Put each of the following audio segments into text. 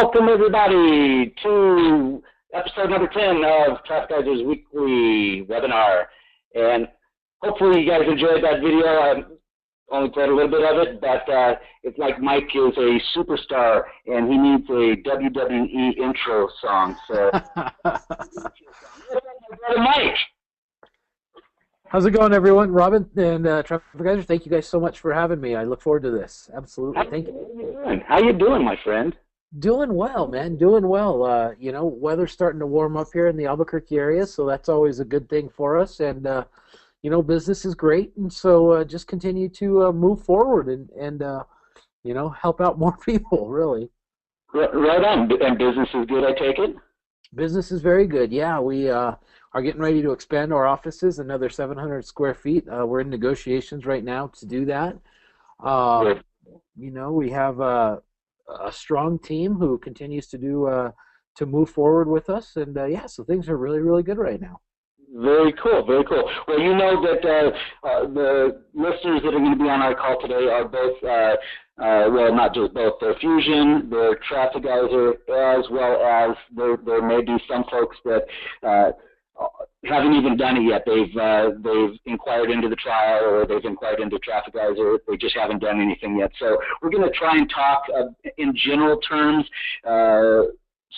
Welcome, everybody, to episode number 10 of Traffic Geysers Weekly Webinar. And hopefully you guys enjoyed that video. I only played a little bit of it, but it's like Mike is a superstar, and he needs a WWE intro song. So, Mike. How's it going, everyone? Robin and Traffic Geysers, thank you guys so much for having me. I look forward to this. Absolutely. Thank you. How you doing, my friend? Doing well, man. Doing well. Weather's starting to warm up here in the Albuquerque area, so that's always a good thing for us. And, business is great, and so just continue to move forward and help out more people, really. Right on. And business is good, I take it? Business is very good, yeah. We are getting ready to expand our offices another 700 square feet. We're in negotiations right now to do that. We have a strong team who continues to move forward with us, and so things are really, really good right now. Very cool, very cool. Well, you know that the listeners that are going to be on our call today are both, not just both, they're Fusion, they're Traffic Geyser, as well as there may be some folks that haven't even done it yet. They've inquired into the trial, or they've inquired into Traffic Geyser. They just haven't done anything yet. So we're going to try and talk in general terms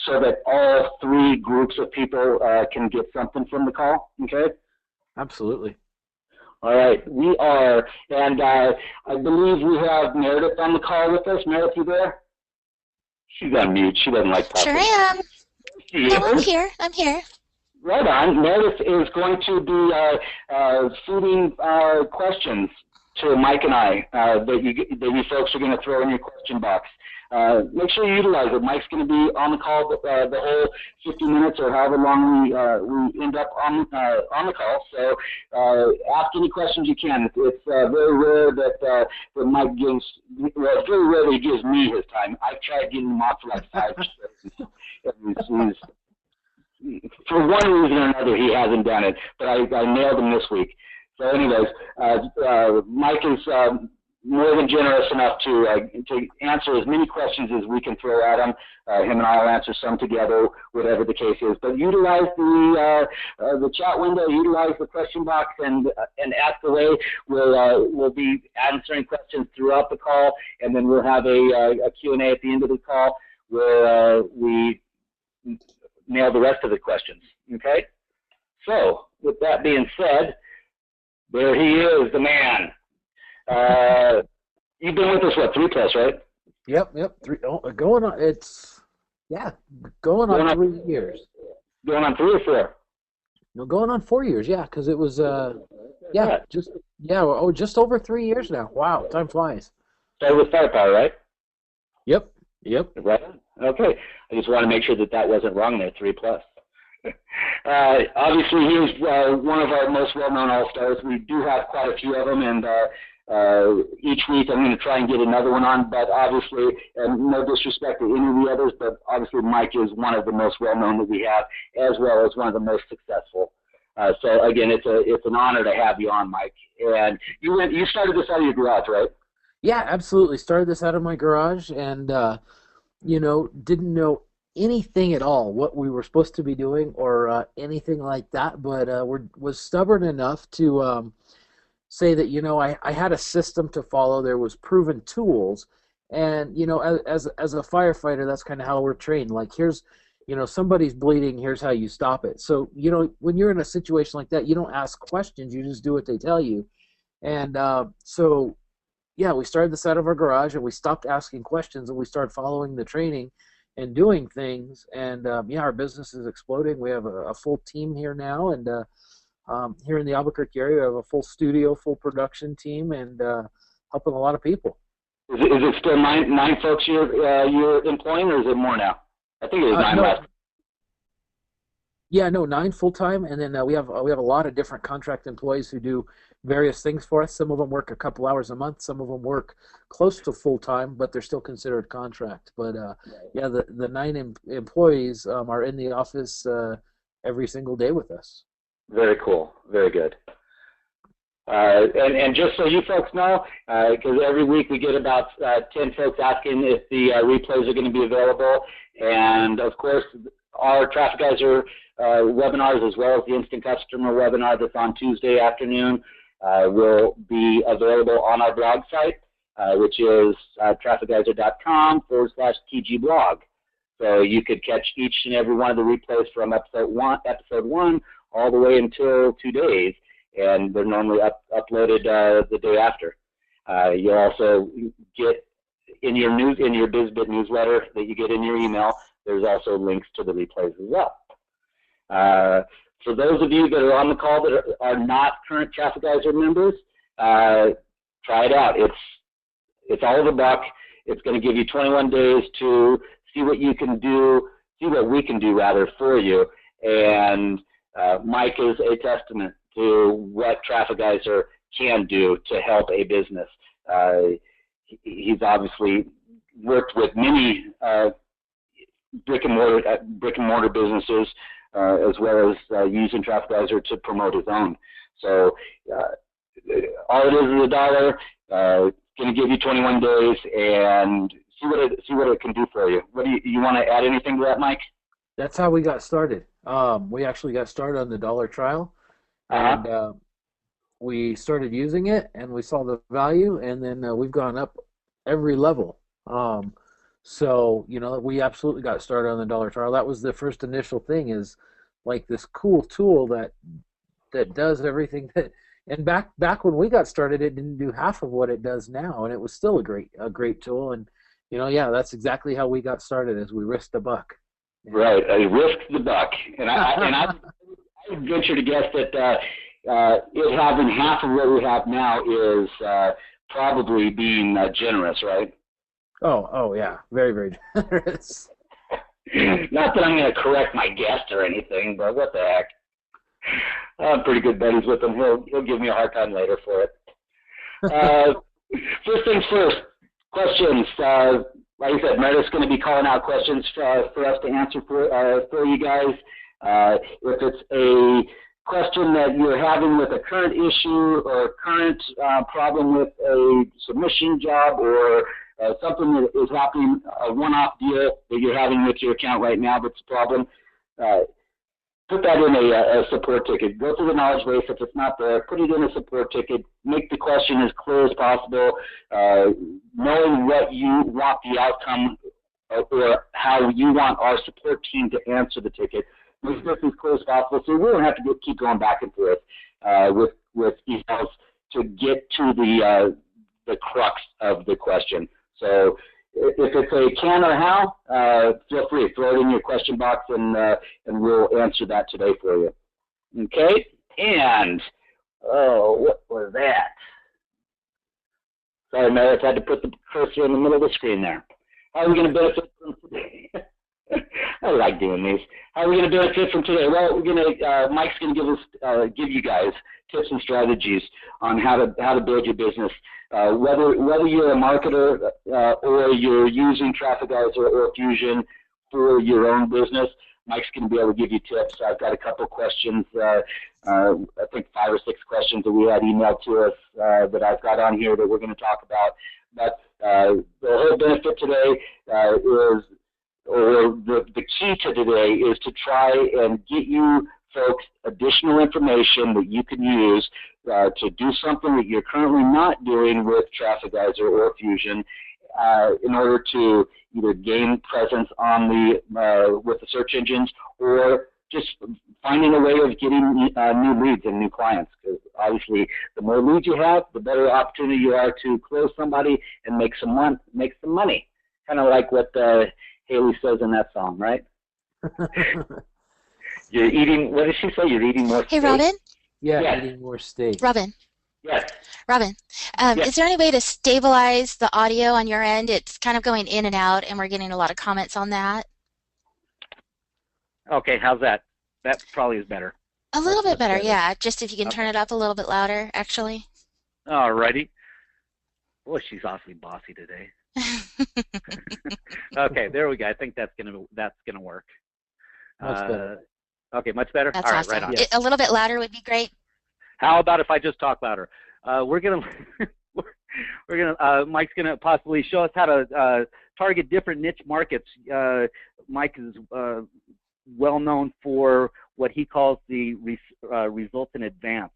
so that all three groups of people can get something from the call. Okay? Absolutely. All right. We are, and I believe we have Meredith on the call with us. Meredith, you there? She's on mute. She doesn't like talking. Sure I am. No, I'm here. Right on. Meredith is going to be feeding questions to Mike and I that you folks are going to throw in your question box. Make sure you utilize it. Mike's going to be on the call the whole 50 minutes or however long we end up on the call. So ask any questions you can. It's very rare that Mike gives. Well, it's very rare that he gives me his time. I've tried getting him off for like 5 years. For one reason or another, he hasn't done it, but I nailed him this week. So anyways, Mike is more than generous enough to answer as many questions as we can throw at him. Him and I will answer some together, whatever the case is. But utilize the chat window, utilize the question box, and ask away. We'll be answering questions throughout the call, and then we'll have a Q&A at the end of the call where we nail the rest of the questions, okay? So, with that being said, there he is, the man. You've been with us, what, 3+, right? Yep, 3, going on, going on 3 years. Going on 3 or 4? No, going on 4 years, yeah, because it was, just over 3 years now. Wow, time flies. Started with Firepower, right? Yep. Right on. Okay. I just want to make sure that wasn't wrong there, 3+. Obviously, he is one of our most well-known all-stars. We do have quite a few of them, and each week I'm going to try and get another one on, but obviously, and no disrespect to any of the others, but obviously Mike is one of the most well-known that we have, as well as one of the most successful. So, again, it's an honor to have you on, Mike. And you started this out of your garage, right? Yeah, absolutely. Started this out of my garage and, didn't know anything at all what we were supposed to be doing or anything like that, but was stubborn enough to say that, I had a system to follow. There was proven tools. And, as a firefighter, that's kind of how we're trained. Like, here's, somebody's bleeding, here's how you stop it. So, when you're in a situation like that, you don't ask questions, you just do what they tell you. And we started this out of our garage, and we stopped asking questions, and we started following the training and doing things. And our business is exploding. We have a full team here now, and here in the Albuquerque area, we have a full studio, full production team, and helping a lot of people. Is it still nine folks you're employing, or is it more now? I think it was 9 last. Yeah, no, 9 full-time, and then we have a lot of different contract employees who do various things for us. Some of them work a couple hours a month. Some of them work close to full-time, but they're still considered contract. But, the 9 employees are in the office every single day with us. Very cool. Very good. And just so you folks know, because every week we get about 10 folks asking if the replays are going to be available. And, of course, our Traffic Geyser webinars, as well as the Instant Customer webinar that's on Tuesday afternoon, will be available on our blog site, which is trafficgeyser.com/tgblog. So you could catch each and every one of the replays from episode one all the way until 2 days, and they're normally uploaded the day after. You'll also get in your BizBit newsletter that you get in your email. There's also links to the replays as well. For those of you that are on the call that are not current Traffic Geyser members, try it out. It's all of a buck. It's going to give you 21 days to see what you can do, see what we can do rather for you. And Mike is a testament to what Traffic Geyser can do to help a business. He's obviously worked with many brick and mortar businesses, as well as using Traffic Geyser to promote his own. So all it is $1. Going to give you 21 days and see what it can do for you. What do you want to add anything to that, Mike? That's how we got started. We actually got started on the $1 trial, and we started using it, and we saw the value, and then we've gone up every level. So, you know, we absolutely got started on the $1 trial. That was the first initial thing, is like this cool tool that does everything that. And back when we got started, it didn't do half of what it does now, and it was still a great tool. And you know, yeah, that's exactly how we got started, as we risked a buck. Yeah. Right, I risked the buck, and I would venture to guess that it having half of what we have now is probably being generous, right? Oh yeah, very, very generous. Not that I'm going to correct my guest or anything, but what the heck. I'm pretty good buddies with him. He'll give me a hard time later for it. First things first, questions. Like I said, Meredith's going to be calling out questions for us to answer for you guys. If it's a question that you're having with a current issue or a current problem with a submission job, or something that is happening, a one-off deal that you're having with your account right now that's a problem, put that in a support ticket. Go through the knowledge base. If it's not there, put it in a support ticket. Make the question as clear as possible, knowing what you want the outcome or how you want our support team to answer the ticket. Make this as clear as possible so we don't have to keep going back and forth with emails to get to the crux of the question. So if it's a can or how, feel free to throw it in your question box, and we'll answer that today for you. Okay? And, what was that? Sorry, Meredith, I had to put the cursor in the middle of the screen there. How are we going to benefit from today? I like doing these. How are we going to benefit from today? Well, Mike's going to give you guys tips and strategies on how to build your business. Whether you're a marketer or you're using Traffic Geyser or Fusion for your own business, Mike's going to be able to give you tips. I've got a couple questions, I think 5 or 6 questions that we had emailed to us that I've got on here that we're going to talk about. But the whole benefit today is, or the key to today is to try and get you folks additional information that you can use to do something that you're currently not doing with Traffic Geyser or Fusion, in order to either gain presence on with the search engines, or just finding a way of getting new leads and new clients. Because obviously, the more leads you have, the better opportunity you are to close somebody and make some money. Kind of like what Haley says in that song, right? You're eating, what did she say? You're eating more steak? Hey, Robin? Yeah, eating more steak. Robin? Yes. Robin, Yes. Is there any way to stabilize the audio on your end? It's kind of going in and out, and we're getting a lot of comments on that. Okay, how's that? That probably is better. A little bit better, yeah. Just if you can turn it up a little bit louder, actually. Alrighty. Boy, she's awfully bossy today. Okay, there we go. I think that's gonna work. Much better. Okay, much better. That's all right, awesome. right on. Yes. A little bit louder would be great. How about if I just talk louder? We're gonna Mike's gonna possibly show us how to target different niche markets. Mike is well known for what he calls the results in advance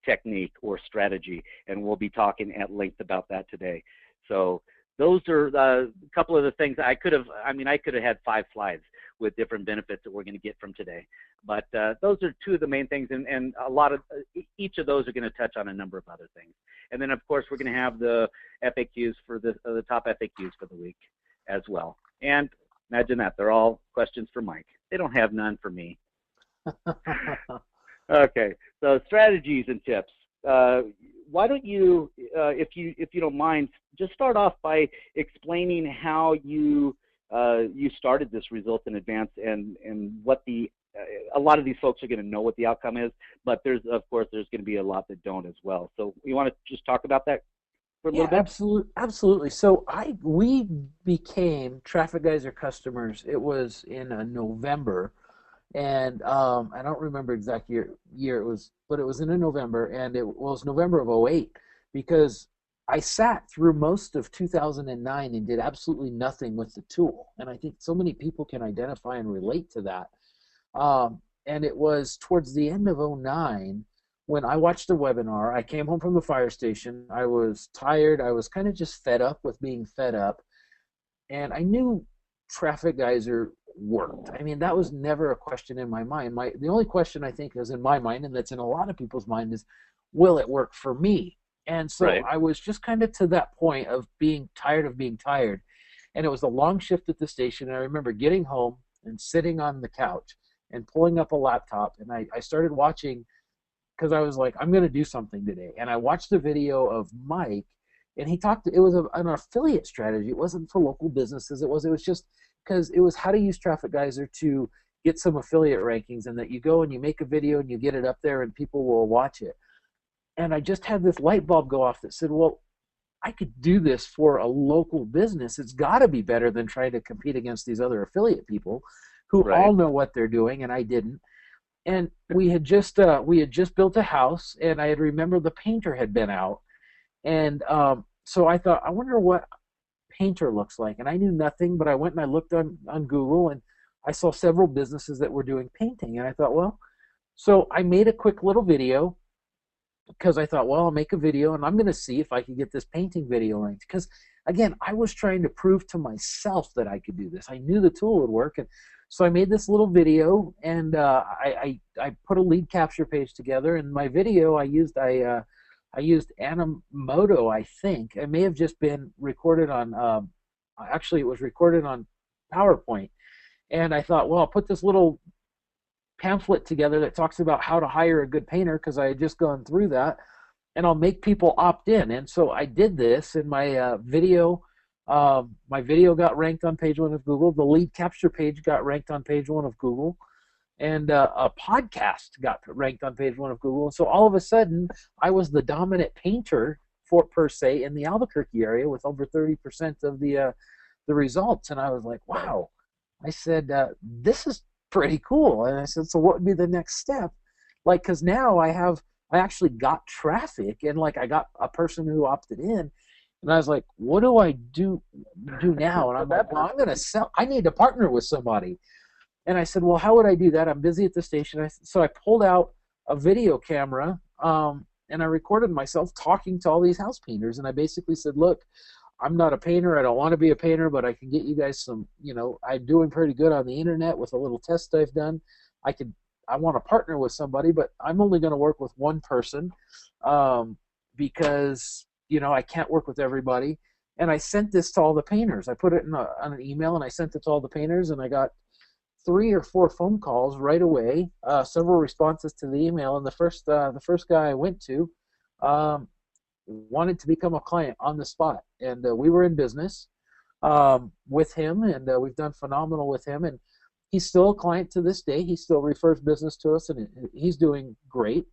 technique or strategy, and we'll be talking at length about that today. So those are a couple of the things I could have had 5 slides with different benefits that we're going to get from today. But those are 2 of the main things, and a lot of each of those are going to touch on a number of other things. And then, of course, we're going to have the FAQs for the top FAQs for the week as well. And imagine that, they're all questions for Mike. They don't have none for me. Okay, so strategies and tips. Why don't you, if you don't mind, just start off by explaining how you started this results in advance and what a lot of these folks are going to know what the outcome is, but there's going to be a lot that don't as well. So you want to just talk about that for a little bit? Absolutely. So we became Traffic Geyser customers. It was in November, and I don't remember exact year it was, but it was in November, and it was November of '08, because I sat through most of 2009 and did absolutely nothing with the tool. And I think so many people can identify and relate to that. And it was towards the end of '09 when I watched a webinar. I came home from the fire station. I was tired. I was kind of just fed up with being fed up. And I knew Traffic Geyser worked. I mean, that was never a question in my mind. The only question I think is in my mind, and that's in a lot of people's mind, is, will it work for me? And so I was just kind of to that point of being tired of being tired. And it was a long shift at the station. And I remember getting home and sitting on the couch and pulling up a laptop. And I started watching, because I was like, I'm going to do something today. And I watched a video of Mike, and he talked, it was an affiliate strategy. It wasn't for local businesses. It was just because it was how to use Traffic Geyser to get some affiliate rankings, and that you go and you make a video and you get it up there and people will watch it. And I just had this light bulb go off that said, well, I could do this for a local business. It's got to be better than trying to compete against these other affiliate people who all know what they're doing, and I didn't. And we had just built a house, and I had remembered the painter had been out. And so I thought, I wonder what painter looks like. And I knew nothing, but I went and I looked on Google, and I saw several businesses that were doing painting. And I thought, well, so I made a quick little video, because I thought, well, I'll make a video and I'm going to see if I can get this painting video ranked. Because, again, I was trying to prove to myself that I could do this. I knew the tool would work. And so I made this little video, and I put a lead capture page together. And my video, I used Mojo, I think. It may have just been recorded on, actually it was recorded on PowerPoint. And I thought, well, I'll put this little pamphlet together that talks about how to hire a good painter, because I had just gone through that, and I'll make people opt in. And so I did this, and my video got ranked on page 1 of Google. The lead capture page got ranked on page 1 of Google, and a podcast got ranked on page 1 of Google. And so all of a sudden, I was the dominant painter per se in the Albuquerque area with over 30% of the results. And I was like, wow. I said, this is pretty cool. And I said, so what would be the next step? Like, because now I actually got traffic, and like I got a person who opted in, and I was like, what do I do now? And I'm like, well, I'm going to sell. I need to partner with somebody. And I said, well, how would I do that? I'm busy at the station. So I pulled out a video camera, and I recorded myself talking to all these house painters. And I basically said, look, I'm not a painter. I don't want to be a painter, but I can get you guys some, I'm doing pretty good on the internet with a little test I've done. I want to partner with somebody, but I'm only going to work with one person, because, I can't work with everybody. And I sent this to all the painters. I put it on an email, and I sent it to all the painters, and I got 3 or 4 phone calls right away, several responses to the email. And the first guy I went to, wanted to become a client on the spot, and we were in business with him, and we've done phenomenal with him, and he's still a client to this day. He still refers business to us, and he's doing great,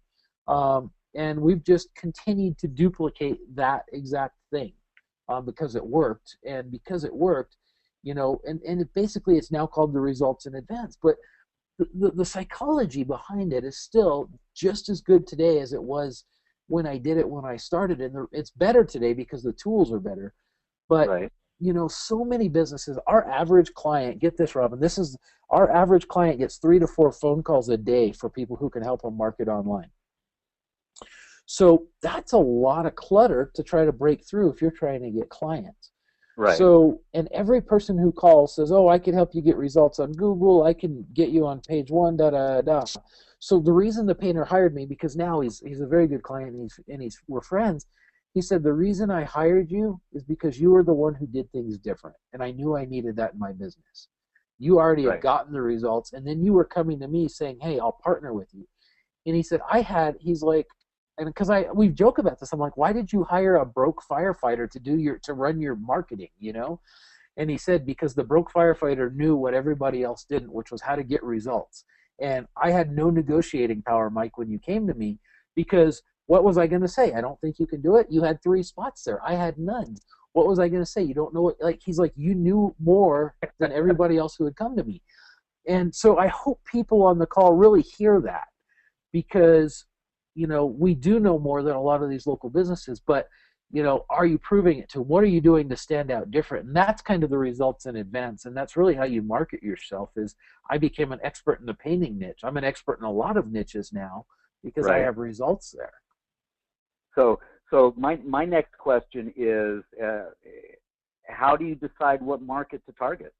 and we've just continued to duplicate that exact thing because it worked. And because it worked, and basically it's now called the results in advance. But the psychology behind it is still just as good today as it was when I did it when I started, and it's better today because the tools are better. But Right. so many businesses, our average client, get this, Robin, this is our average client gets 3 to 4 phone calls a day for people who can help them market online. So that's a lot of clutter to try to break through if you're trying to get clients. Right. So, and every person who calls says, "Oh, I can help you get results on Google. I can get you on page one, da da da." So the reason the painter hired me, because now he's a very good client, and we're friends. He said, "The reason I hired you is because you were the one who did things different, and I knew I needed that in my business. You already had Right. gotten the results, and then you were coming to me saying, 'Hey, I'll partner with you.'" And he said, he's like, and because we joke about this, I'm like, "Why did you hire a broke firefighter to run your marketing, you know?" And he said, "Because the broke firefighter knew what everybody else didn't, which was how to get results. And I had no negotiating power, Mike, when you came to me, because what was I going to say? I don't think you can do it. You had 3 spots there. I had none. What was I going to say? You don't know what," like, he's like, "You knew more than everybody else who had come to me." And so I hope people on the call really hear that, because we do know more than a lot of these local businesses, but are you proving it to them? What are you doing to stand out different? And that's kind of the results in advance, and that's really how you market yourself. Is I became an expert in the painting niche. I'm an expert in a lot of niches now because I Right. have results there. So my next question is, how do you decide what market to target?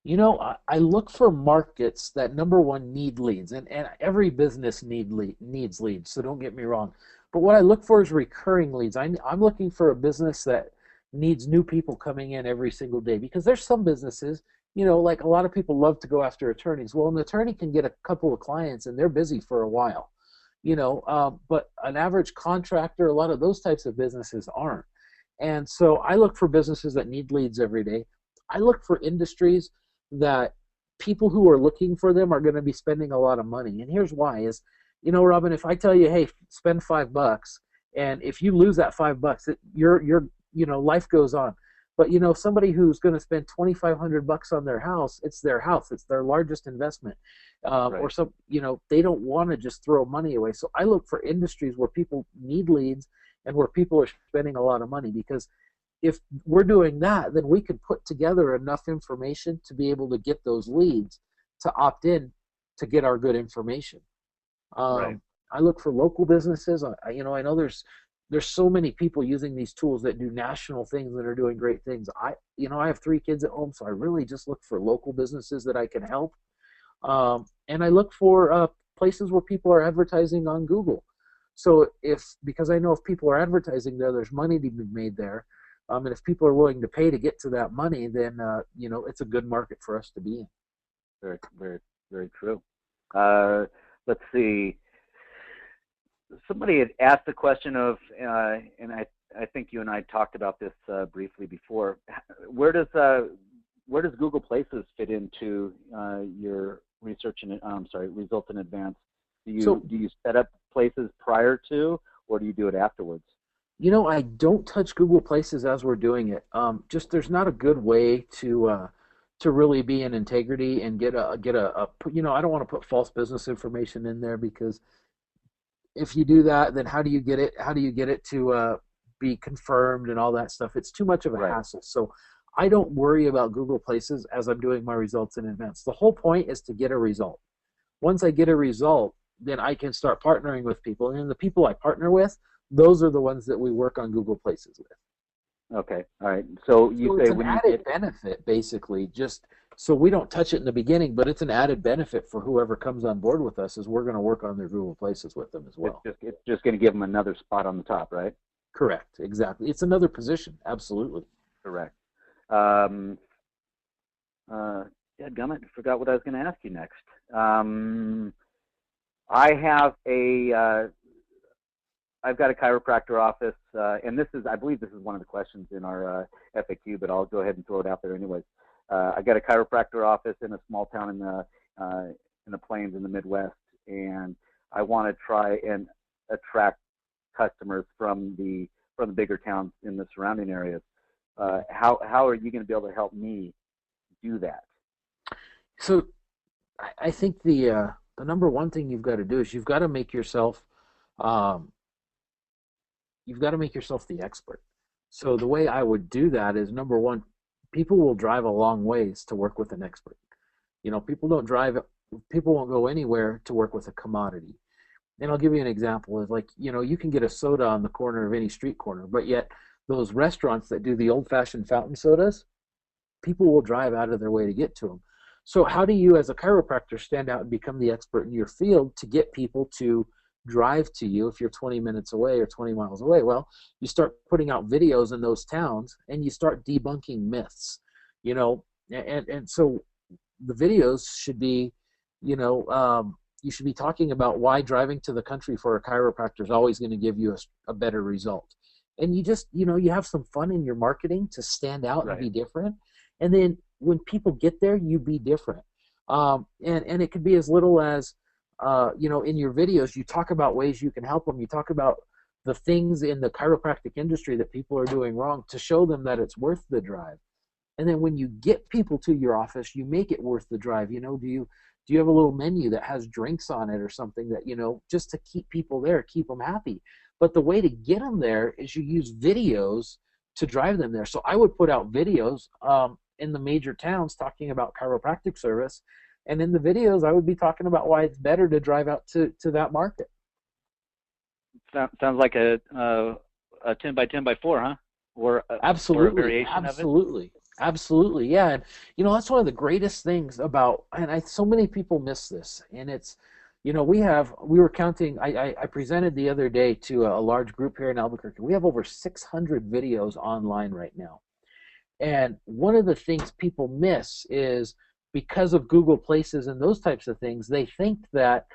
I look for markets that, number one, need leads, and every business needs leads, so don't get me wrong. But what I look for is recurring leads. I'm looking for a business that needs new people coming in every single day, because there's some businesses, like a lot of people love to go after attorneys. Well, an attorney can get a couple of clients and they're busy for a while, but an average contractor, a lot of those types of businesses aren't. And so I look for businesses that need leads every day. I look for industries that people who are looking for them are going to be spending a lot of money. And here's why is, Robin, if I tell you, "Hey, spend $5, and if you lose that $5, your life goes on. But somebody who's going to spend $2,500 on their house, it's their house, it's their largest investment, Right. or they don't want to just throw money away. So I look for industries where people need leads and where people are spending a lot of money, because if we're doing that, then we can put together enough information to be able to get those leads to opt in to get our good information. Right. I look for local businesses. I know there's so many people using these tools that do national things that are doing great things. I have 3 kids at home, so I really just look for local businesses that I can help. And I look for places where people are advertising on Google. So because I know if people are advertising there, there's money to be made there. And if people are willing to pay to get to that money, then it's a good market for us to be in. Very, very, very true. Let's see. Somebody had asked the question of, and I think you and I talked about this briefly before. Where does Google Places fit into your research and results in advance? Do you set up places prior to, or do you do it afterwards? I don't touch Google Places as we're doing it. Just there's not a good way to really be in integrity and get a I don't want to put false business information in there, because if you do that, then how do you get it to be confirmed and all that stuff? It's too much of a hassle. So I don't worry about Google Places as I'm doing my results in advance. The whole point is to get a result. Once I get a result, then I can start partnering with people, and the people I partner with, those are the ones that we work on Google Places with. Okay, all right. So It's an added benefit, basically, just so we don't touch it in the beginning, but it's an added benefit for whoever comes on board with us, is we're going to work on their Google Places with them as well. It's just going to give them another spot on the top, right? Correct, exactly. It's another position, absolutely. Correct. Dadgummit, I forgot what I was going to ask you next. I've got a chiropractor office, and I believe this is one of the questions in our FAQ, but I'll go ahead and throw it out there anyways. I got a chiropractor office in a small town in the plains in the Midwest, and I want to try and attract customers from the bigger towns in the surrounding areas. How are you going to be able to help me do that? So I think the number one thing you've got to do is um, you've got to make yourself the expert. So the way I would do that is, number one, people will drive a long ways to work with an expert. People won't go anywhere to work with a commodity. And I'll give you an example of, like, you can get a soda on the corner of any street corner, but yet those restaurants that do the old-fashioned fountain sodas, people will drive out of their way to get to them. So how do you, as a chiropractor, stand out and become the expert in your field to get people to drive to you if you're 20 minutes away or 20 miles away? Well, you start putting out videos in those towns and you start debunking myths, and so the videos should be, you should be talking about why driving to the country for a chiropractor is always going to give you a better result. And you just, you have some fun in your marketing to stand out and be different. And then when people get there, you be different. And it could be as little as, in your videos, you talk about ways you can help them. You talk about the things in the chiropractic industry that people are doing wrong to show them that it's worth the drive. And then when you get people to your office, you make it worth the drive. Do you have a little menu that has drinks on it or something that, just to keep people there, keep them happy? But the way to get them there is you use videos to drive them there. So I would put out videos in the major towns talking about chiropractic service. And in the videos, I would be talking about why it's better to drive out to that market. Sounds like a 10 by 10 by 4, huh? Or absolutely, or a variation absolutely. Of it? Absolutely, yeah. And that's one of the greatest things about, and so many people miss this, and it's, we were counting, I presented the other day to a large group here in Albuquerque. We have over 600 videos online right now. And one of the things people miss is, because of Google Places and those types of things, they think that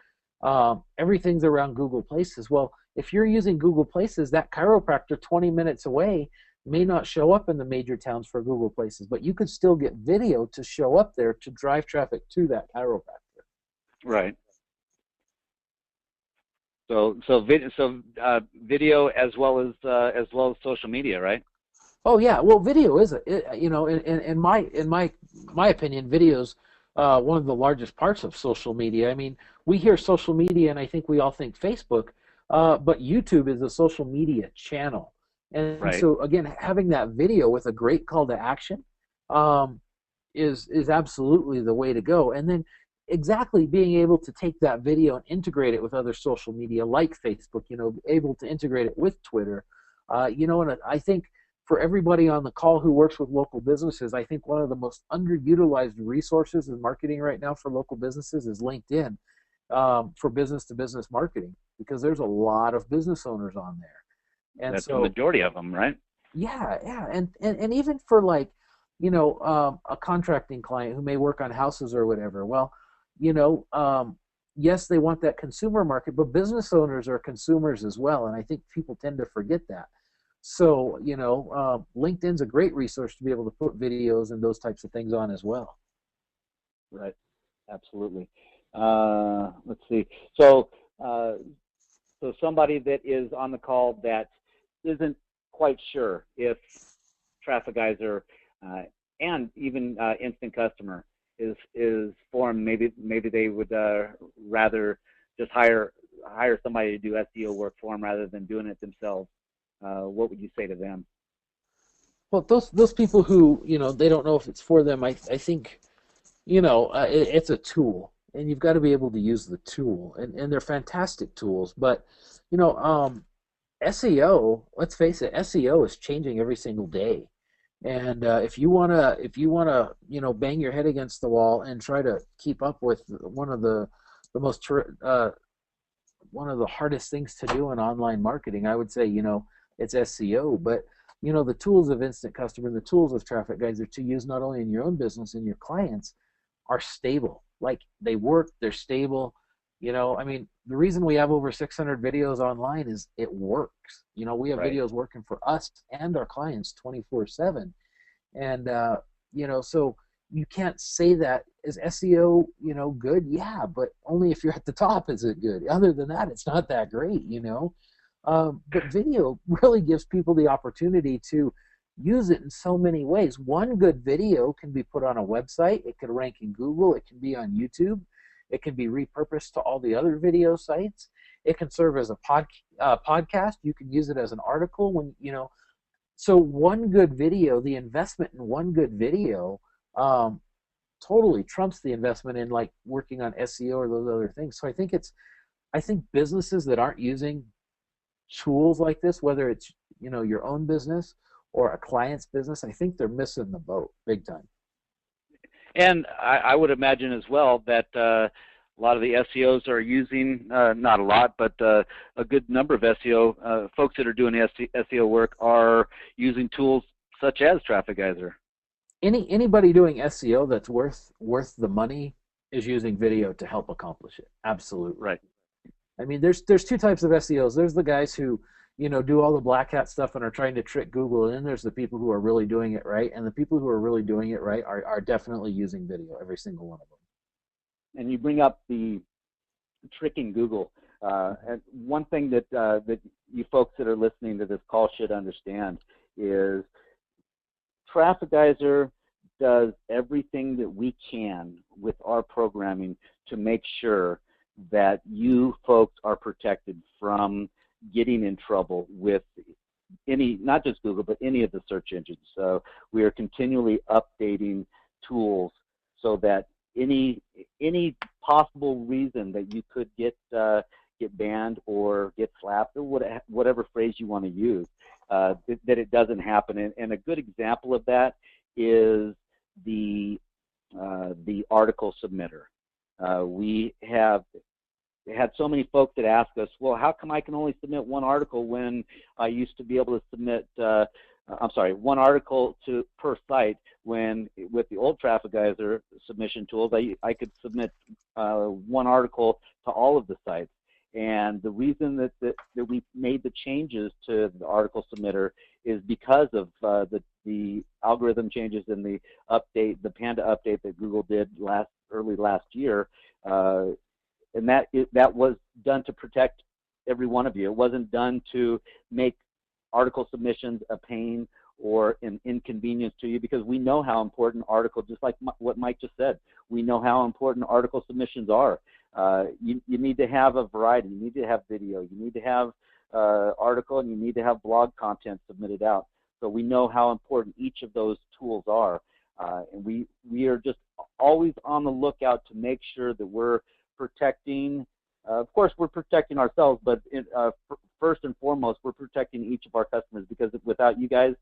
everything's around Google Places. Well, if you're using Google Places, that chiropractor 20 minutes away may not show up in the major towns for Google Places, but you could still get video to show up there to drive traffic to that chiropractor. Right. So video as well as social media, right? Oh yeah, well, video is in my opinion, video's one of the largest parts of social media. I mean, we hear social media, and I think we all think Facebook, but YouTube is a social media channel. And right. So again, having that video with a great call to action is absolutely the way to go. And then exactly being able to take that video and integrate it with other social media like Facebook, able to integrate it with Twitter, and I think for everybody on the call who works with local businesses, I think one of the most underutilized resources in marketing right now for local businesses is LinkedIn for business-to-business marketing, because there's a lot of business owners on there. And that's so, the majority of them, right? Yeah, and even for, like, a contracting client who may work on houses or whatever. Well, yes, they want that consumer market, but business owners are consumers as well, and I think people tend to forget that. So, LinkedIn's a great resource to be able to put videos and those types of things on as well. Right, absolutely. Let's see. So somebody that is on the call that isn't quite sure if Traffic Geyser and even Instant Customer is formed, maybe they would rather just hire somebody to do SEO work for them rather than doing it themselves. What would you say to them? Well, those people who, they don't know if it's for them, I think, it's a tool, and you've got to be able to use the tool, and they're fantastic tools. But, SEO, let's face it, SEO is changing every single day. And if you wanna, bang your head against the wall and try to keep up with one of the hardest things to do in online marketing, I would say, it's SEO. But the tools of Instant Customer and the tools of Traffic Geyser to use not only in your own business and your clients are stable. Like, they work, they're stable. I mean, the reason we have over 600 videos online is it works. We have right. videos working for us and our clients 24/7. And, so you can't say that is SEO, good. Yeah, but only if you're at the top is it good. Other than that, it's not that great, But video really gives people the opportunity to use it in so many ways. One good video can be put on a website. It could rank in Google. It can be on YouTube. It can be repurposed to all the other video sites. It can serve as a podcast. You can use it as an article when, so one good video, the investment in one good video totally trumps the investment in like working on SEO or those other things. So I think businesses that aren't using tools like this, whether it's your own business or a client's business, I think they're missing the boat big time. And I would imagine as well that a lot of the SEOs are using, not a lot, but a good number of SEO folks that are doing SEO work are using tools such as Traffic Geyser. Anybody doing SEO that's worth the money is using video to help accomplish it. Absolutely. Right. I mean, there's two types of SEOs. There's the guys who do all the black hat stuff and are trying to trick Google, and then there's the people who are really doing it right. And the people who are really doing it right are definitely using video, every single one of them. And you bring up the tricking Google. And one thing that you folks that are listening to this call should understand is Traffic Geyser does everything that we can with our programming to make sure that you folks are protected from getting in trouble with any, not just Google, but any of the search engines. So we are continually updating tools so that any possible reason that you could get banned or get slapped or whatever phrase you want to use, that it doesn't happen. And a good example of that is the article submitter. We have had so many folks that ask us, well, how come I can only submit one article when I used to be able to submit, one article per site, when with the old Traffic Geyser submission tools, I could submit one article to all of the sites. And the reason that we made the changes to the article submitter is because of the algorithm changes in the update, the Panda update that Google did early last year. And that was done to protect every one of you. It wasn't done to make article submissions a pain or an inconvenience to you, because we know how important just like what Mike just said, we know how important article submissions are. You need to have a variety. You need to have video. You need to have article, and you need to have blog content submitted out. So we know how important each of those tools are. And we are just always on the lookout to make sure that we're protecting, of course, we're protecting ourselves, but first and foremost, we're protecting each of our customers, because without you guys,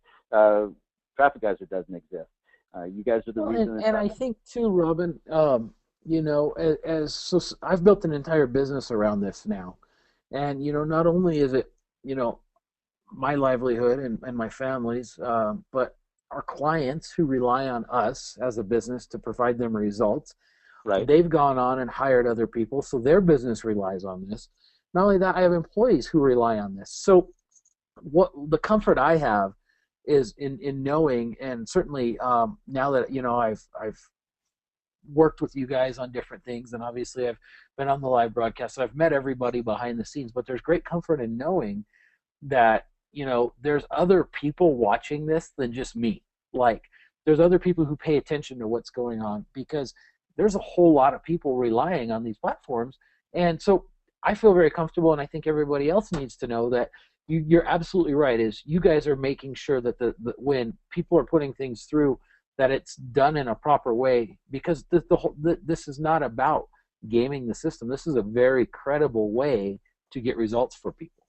Traffic Geyser doesn't exist. You guys are the reason. And I think too, Robin, so I've built an entire business around this now, and not only is it my livelihood and my family's, but our clients who rely on us as a business to provide them results. Right. They've gone on and hired other people, so their business relies on this. Not only that, I have employees who rely on this. So what the comfort I have is in knowing, and certainly now that I've worked with you guys on different things, and obviously I've been on the live broadcast, so I've met everybody behind the scenes, but there's great comfort in knowing that there's other people watching this than just me. Like, there's other people who pay attention to what's going on, because there's a whole lot of people relying on these platforms. And so I feel very comfortable, and I think everybody else needs to know that you're absolutely right, is you guys are making sure that when people are putting things through, that it's done in a proper way, because this is not about gaming the system. This is a very credible way to get results for people.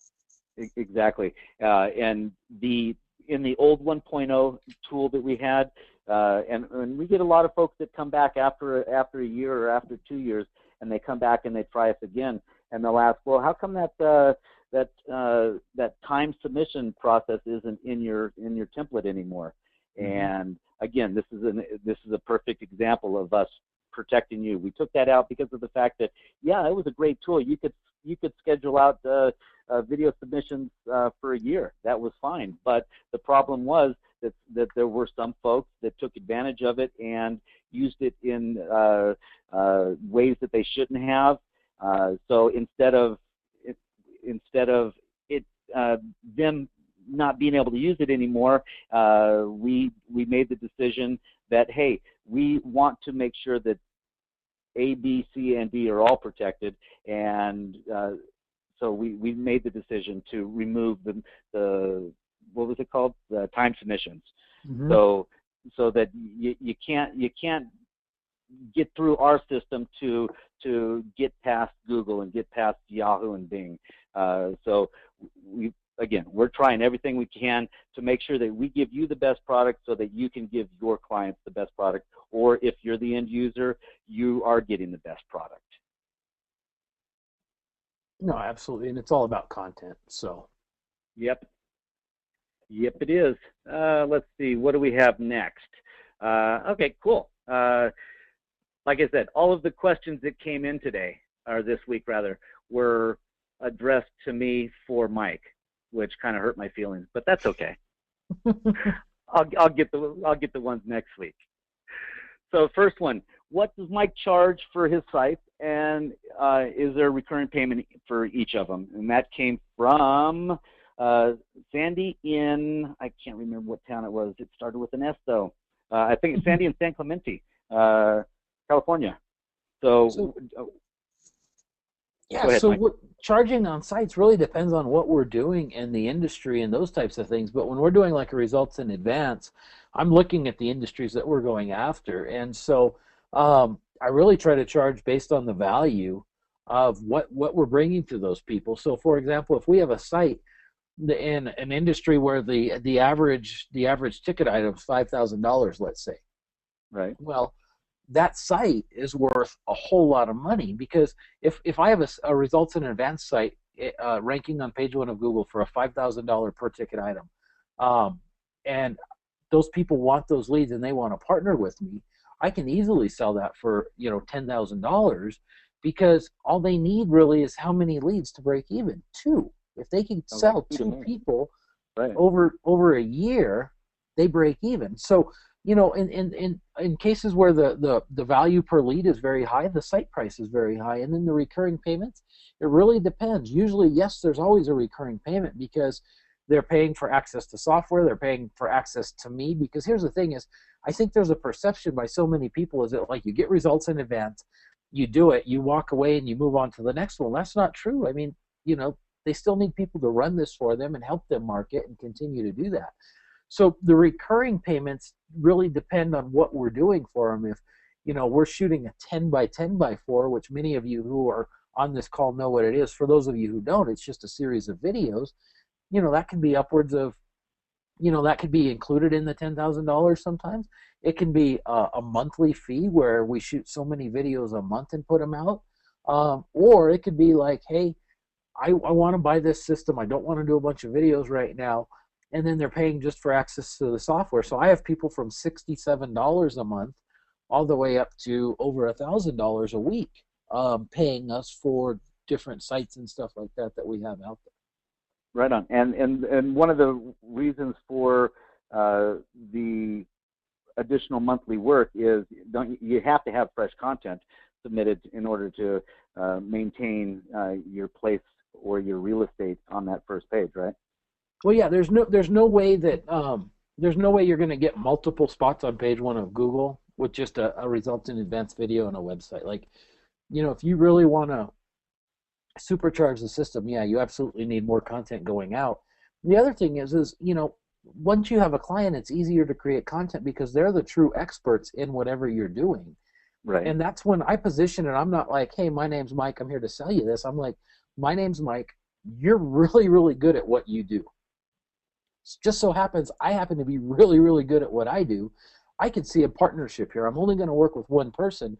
Exactly. And in the old 1.0 tool that we had, and we get a lot of folks that come back after a year or after 2 years, and they come back and they try us again, and they'll ask, well, how come that time submission process isn't in your template anymore? Mm-hmm. And again, this is a perfect example of us protecting you. We took that out because of the fact that, yeah, it was a great tool. You could schedule out video submissions for a year. That was fine. But the problem was that there were some folks that took advantage of it and used it in ways that they shouldn't have. So instead of it them not being able to use it anymore, we made the decision that, hey, we want to make sure that A, B, C, and D are all protected, and so we made the decision to remove the what was it called, the time submissions. Mm-hmm. So that you can't get through our system to get past Google and get past Yahoo and Bing. So we're trying everything we can to make sure that we give you the best product so that you can give your clients the best product, or if you're the end user, you are getting the best product. No, absolutely, and it's all about content. So. Yep, it is. Let's see, what do we have next? Okay, cool. Like I said, all of the questions that came in today, or this week rather, were addressed to me for Mike, which kind of hurt my feelings, but that's okay. I'll get the ones next week. So first one, what does Mike charge for his site, and is there a recurring payment for each of them? And that came from Sandy in, I can't remember what town it was. It started with an S though. I think it's Sandy in San Clemente, California. So yeah, ahead, so charging on sites really depends on what we're doing in the industry and those types of things. But when we're doing like a results in advance, I'm looking at the industries that we're going after. And so I really try to charge based on the value of what we're bringing to those people. So for example, if we have a site in an industry where the average ticket item is $5,000, let's say. Right. Well, that site is worth a whole lot of money, because if I have a results in advance site ranking on page 1 of Google for a $5,000 per ticket item, and those people want those leads and they want to partner with me, I can easily sell that for $10,000, because all they need really is how many leads to break even? 2. If they can sell 2 people right. over a year, they break even. So in cases where the value per lead is very high, the site price is very high, and then the recurring payments, it really depends. Usually, yes, there's always a recurring payment, because they're paying for access to software, they're paying for access to me. Because here's the thing is, I think there's a perception by so many people is that like you get results in advance, you do it, you walk away, and you move on to the next one. That's not true. I mean, they still need people to run this for them and help them market and continue to do that. So the recurring payments really depend on what we're doing for them. If we're shooting a 10 by 10 by 4, which many of you who are on this call know what it is. For those of you who don't, it's just a series of videos. That can be upwards of, that could be included in the $10,000 sometimes. It can be a monthly fee where we shoot so many videos a month and put them out. Or it could be like, hey, I want to buy this system. I don't want to do a bunch of videos right now. And then they're paying just for access to the software. So I have people from $67 a month all the way up to over $1,000 a week paying us for different sites and stuff like that we have out there. Right on. And one of the reasons for the additional monthly work is you have to have fresh content submitted in order to maintain your place or your real estate on that first page, right? Well, yeah. There's no way that there's no way you're going to get multiple spots on page 1 of Google with just a results in advance video on a website. Like, if you really want to supercharge the system, yeah, you absolutely need more content going out. The other thing is once you have a client, it's easier to create content because they're the true experts in whatever you're doing. Right. And that's when I position it. I'm not like, hey, my name's Mike, I'm here to sell you this. I'm like, my name's Mike, you're really, really good at what you do. It just so happens I happen to be really, really good at what I do. I could see a partnership here. I'm only going to work with one person.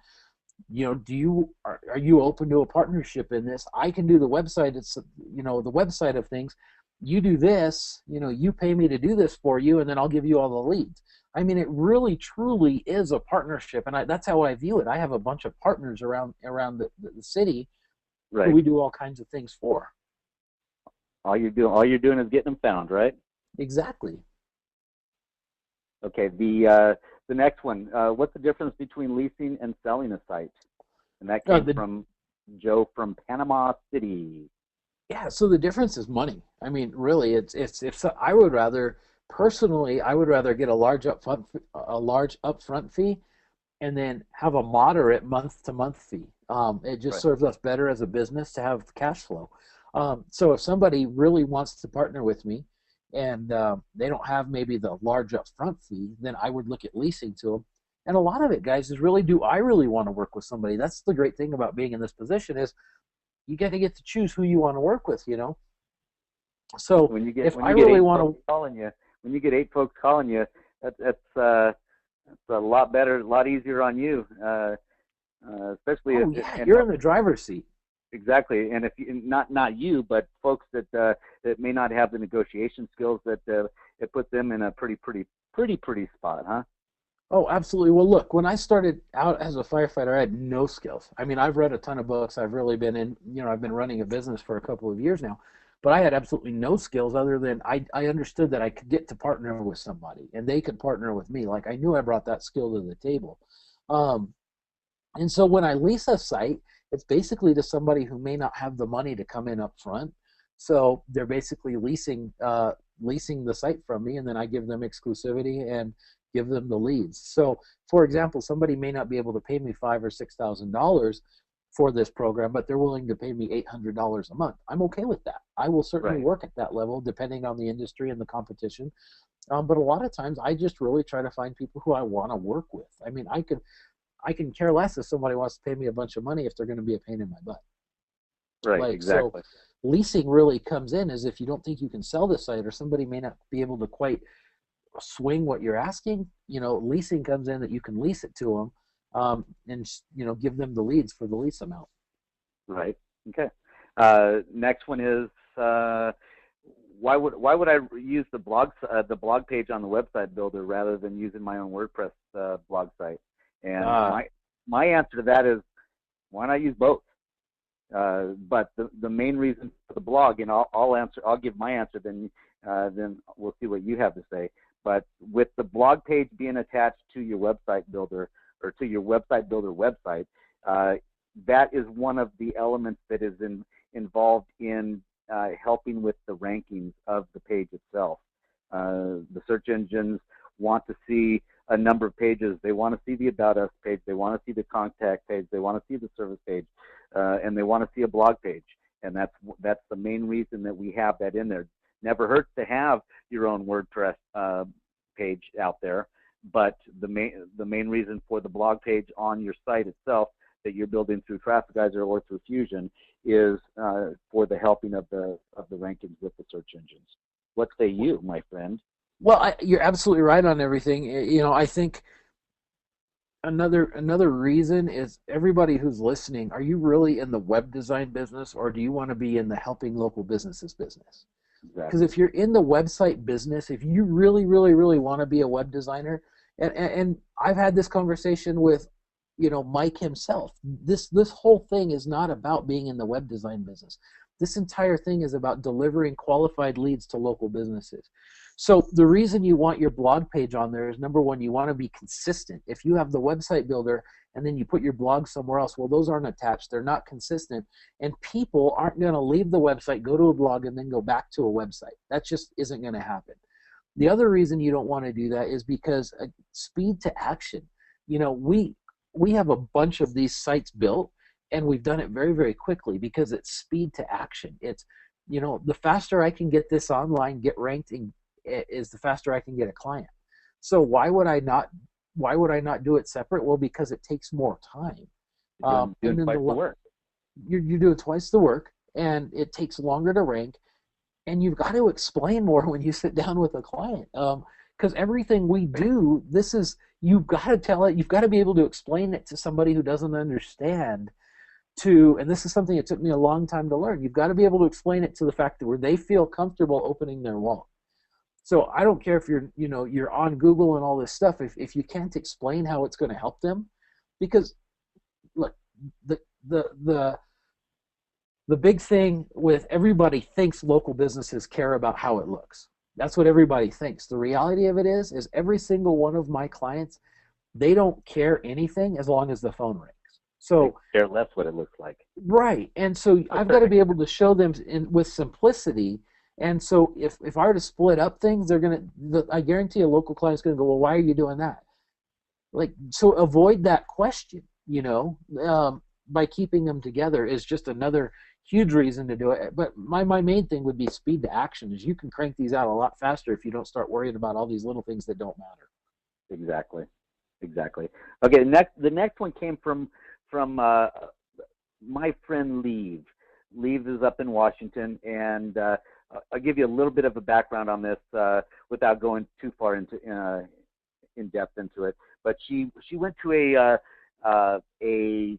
Are you open to a partnership in this? I can do the website. It's the website of things. You do this. You pay me to do this for you, and then I'll give you all the leads. I mean, it really, truly is a partnership, and that's how I view it. I have a bunch of partners around the city, right, who we do all kinds of things for. All you're doing is getting them found, right? Exactly. Okay. The next one. What's the difference between leasing and selling a site? And that came from Joe from Panama City. Yeah. So the difference is money. I mean, really, it's I would rather. Personally, I would rather get a large upfront fee and then have a moderate month-to-month fee. It just serves us better as a business to have cash flow. So if somebody really wants to partner with me and they don't have maybe the large upfront fee, then I would look at leasing to them. And a lot of it, guys, is really, do I really want to work with somebody? That's the great thing about being in this position, is you get to choose who you want to work with, you know. So when you get, if when I you get really eight want folks calling you, when you get 8 folks calling you, that's a lot better, a lot easier on you, especially oh, yeah, you're in the driver's seat. Exactly, and if you, not you, but folks that that may not have the negotiation skills, that it puts them in a pretty spot, huh? Oh, absolutely. Well, look, when I started out as a firefighter, I had no skills. I mean, I've read a ton of books. I've really been in, you know, I've been running a business for a couple of years now, but I had absolutely no skills other than I understood that I could get to partner with somebody and they could partner with me. Like, I knew I brought that skill to the table. And so when I lease a site, it's basically to somebody who may not have the money to come in up front. So they're basically leasing the site from me, and then I give them exclusivity and give them the leads. So, for example, somebody may not be able to pay me $5,000 or $6,000 for this program, but they're willing to pay me $800 a month. I'm okay with that. I will certainly work at that level, depending on the industry and the competition. But a lot of times, I just really try to find people who I want to work with. I mean, I can care less if somebody wants to pay me a bunch of money if they're going to be a pain in my butt. Right, like, exactly. So leasing really comes in as if you don't think you can sell the site, or somebody may not be able to quite swing what you're asking. You know, leasing comes in that you can lease it to them, and you know, give them the leads for the lease amount. Right. Okay. Next one is why would I use the blog page on the website builder rather than using my own WordPress blog site? And my answer to that is, why not use both? But the main reason for the blog, and I'll give my answer, then we'll see what you have to say. But with the blog page being attached to your website builder, or to your website builder website, that is one of the elements that is involved in helping with the rankings of the page itself. The search engines want to see a number of pages. They want to see the About Us page. They want to see the contact page. They want to see the service page, and they want to see a blog page. And that's the main reason that we have that in there. Never hurts to have your own WordPress page out there, but the main reason for the blog page on your site itself that you're building through Traffic Geyser or through Fusion is for the helping of the rankings with the search engines. What say you, my friend? Well, you're absolutely right on everything. You know, I think another reason is, everybody who's listening, are you really in the web design business, or do you want to be in the helping local businesses business? Because if you're in the website business, if you really, really, really want to be a web designer, and I've had this conversation with, you know, Mike himself, this whole thing is not about being in the web design business. This entire thing is about delivering qualified leads to local businesses. So the reason you want your blog page on there is, number one, you want to be consistent. If you have the website builder and then you put your blog somewhere else, well, those aren't attached. They're not consistent. And people aren't going to leave the website, go to a blog, and then go back to a website. That just isn't going to happen. The other reason you don't want to do that is because speed to action. You know, we have a bunch of these sites built, and we've done it very, very quickly because it's speed to action. It's, you know, the faster I can get this online, get ranked, is the faster I can get a client. So why would I not do it separate? Well, because it takes more time. You're doing twice the work. You're doing twice the work, and it takes longer to rank, and you've got to explain more when you sit down with a client. Because everything we do, you've got to tell it, you've got to be able to explain it to somebody who doesn't understand. And this is something that took me a long time to learn. You've got to be able to explain it to the fact that where they feel comfortable opening their wallet. So I don't care if you're on Google and all this stuff, if you can't explain how it's going to help them, because look, the big thing with everybody thinks local businesses care about how it looks. That's what everybody thinks. The reality of it is every single one of my clients, they don't care anything as long as the phone rings. So they care less what it looks like. Right, and so I've got to be able to show them with simplicity. And so if I were to split up things, I guarantee a local client's going to go, well, why are you doing that? Like, so avoid that question, by keeping them together is just another huge reason to do it. But my main thing would be speed to action, is you can crank these out a lot faster if you don't start worrying about all these little things that don't matter. Exactly. Okay, the next one came from my friend Leave. Leave is up in Washington, and I'll give you a little bit of a background on this without going too far into in depth into it. But she went to a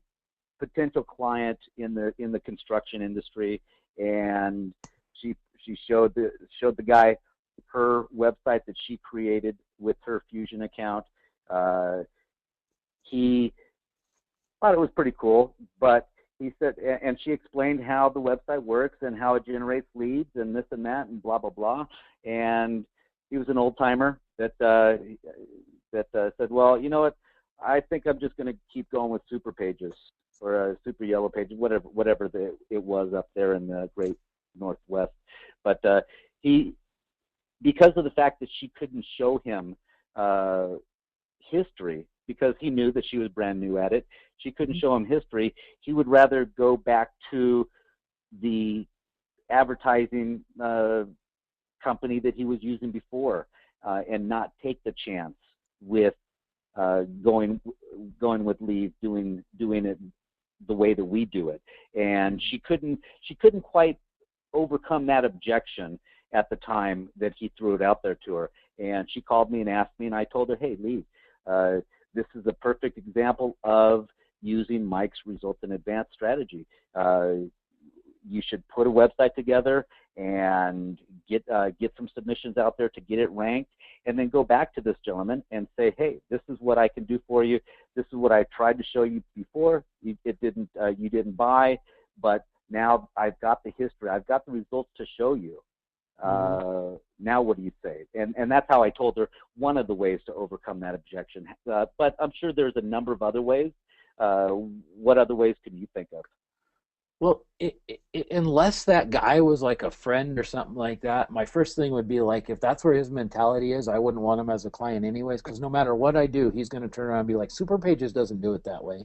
potential client in the construction industry, and she showed the guy her website that she created with her Fusion account. He thought it was pretty cool, but he said, and she explained how the website works and how it generates leads and this and that and blah blah blah. And he was an old timer that said, well, you know what, I think I'm just going to keep going with super pages or super yellow pages, whatever it was up there in the great Northwest. But he, because of the fact that she couldn't show him history, because he knew that she was brand new at it, she couldn't show him history. He would rather go back to the advertising company that he was using before and not take the chance with going with Leave, doing it the way that we do it. And she couldn't quite overcome that objection at the time that he threw it out there to her. And she called me and asked me, and I told her, hey, Leave, this is a perfect example of using Mike's results in advanced strategy. You should put a website together and get some submissions out there to get it ranked, and then go back to this gentleman and say, hey, this is what I can do for you. This is what I tried to show you before. You didn't buy, but now I've got the history. I've got the results to show you. Now what do you say? And that's how I told her one of the ways to overcome that objection. But I'm sure there's a number of other ways. What other ways can you think of? Well, unless that guy was like a friend or something like that, my first thing would be like, if that's where his mentality is, I wouldn't want him as a client anyways, because no matter what I do, he's going to turn around and be like, Super Pages doesn't do it that way.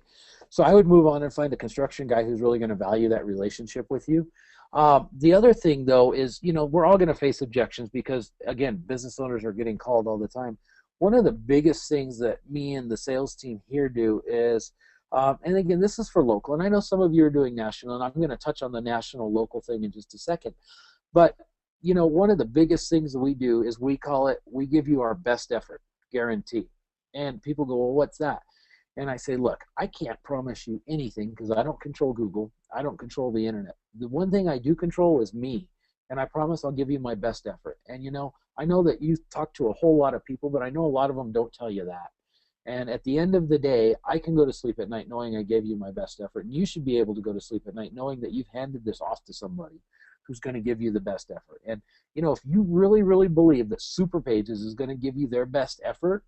So I would move on and find a construction guy who's really going to value that relationship with you. The other thing, though, is, we're all going to face objections because, again, business owners are getting called all the time. One of the biggest things that me and the sales team here do is, and again, this is for local, and I know some of you are doing national, and I'm going to touch on the national local thing in just a second. But, one of the biggest things that we do is we give you our best effort guarantee. And people go, well, what's that? And I say, look, I can't promise you anything because I don't control Google. I don't control the internet. The one thing I do control is me. And I promise I'll give you my best effort. And, I know that you talk to a whole lot of people, but I know a lot of them don't tell you that. And at the end of the day, I can go to sleep at night knowing I gave you my best effort. And you should be able to go to sleep at night knowing that you've handed this off to somebody who's going to give you the best effort. And, if you really, really believe that Super Pages is going to give you their best effort,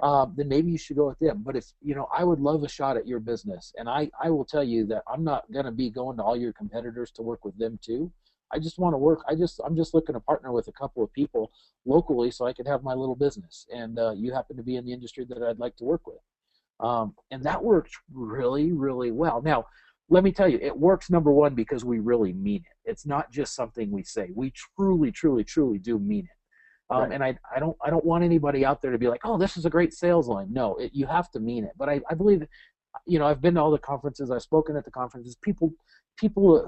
then maybe you should go with them. But if, I would love a shot at your business. And I will tell you that I'm not going to be going to all your competitors to work with them too. I just want to work. I'm just looking to partner with a couple of people locally so I can have my little business. And you happen to be in the industry that I'd like to work with. And that works really, really well. Now, let me tell you, it works, number one, because we really mean it. It's not just something we say. We truly, truly, truly do mean it. Right. And I don't want anybody out there to be like, oh, this is a great sales line. No, you have to mean it. But I believe, I've been to all the conferences. I've spoken at the conferences. People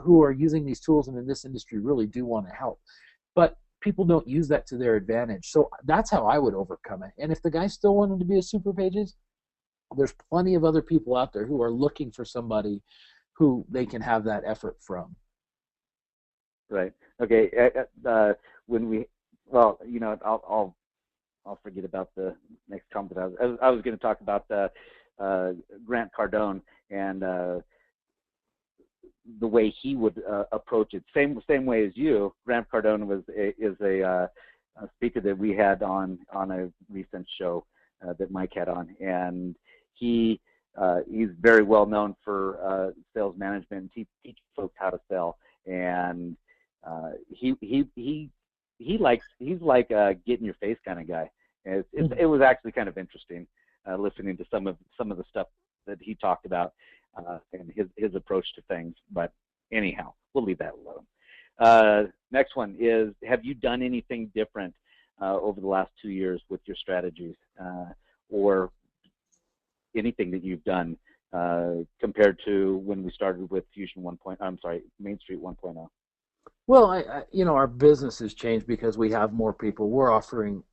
who are using these tools and in this industry really do want to help. But people don't use that to their advantage. So that's how I would overcome it. And if the guy still wanted to be a Super Pages, there's plenty of other people out there who are looking for somebody who they can have that effort from. Right. Okay. I'll forget about the next comment. I was going to talk about Grant Cardone and the way he would approach it. Same way as you. Grant Cardone is a speaker that we had on a recent show that Mike had on, and he's very well known for sales management and teach folks how to sell. And he's like a get in your face kind of guy. It was actually kind of interesting. listening to some of the stuff that he talked about and his approach to things. But anyhow, we'll leave that alone. Next one is, have you done anything different over the last 2 years with your strategies, or anything that you've done compared to when we started with Fusion 1.0? I'm sorry, Main Street 1.0. Well, our business has changed because we have more people. We're offering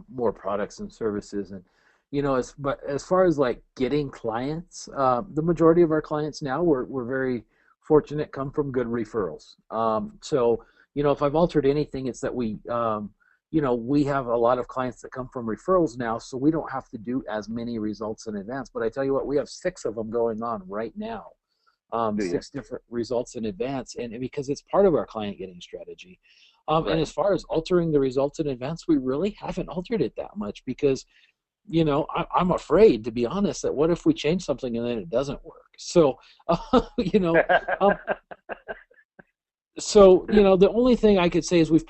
more products and services, and but as far as like getting clients, the majority of our clients now, we're very fortunate, come from good referrals. So if I've altered anything, it's that we we have a lot of clients that come from referrals now, so we don't have to do as many results in advance. But I tell you what, we have 6 of them going on right now. 6 different results in advance, and because it's part of our client getting strategy. Right. And as far as altering the results in advance, we really haven't altered it that much because, I'm afraid, to be honest, that what if we change something and then it doesn't work? So, so the only thing I could say is we've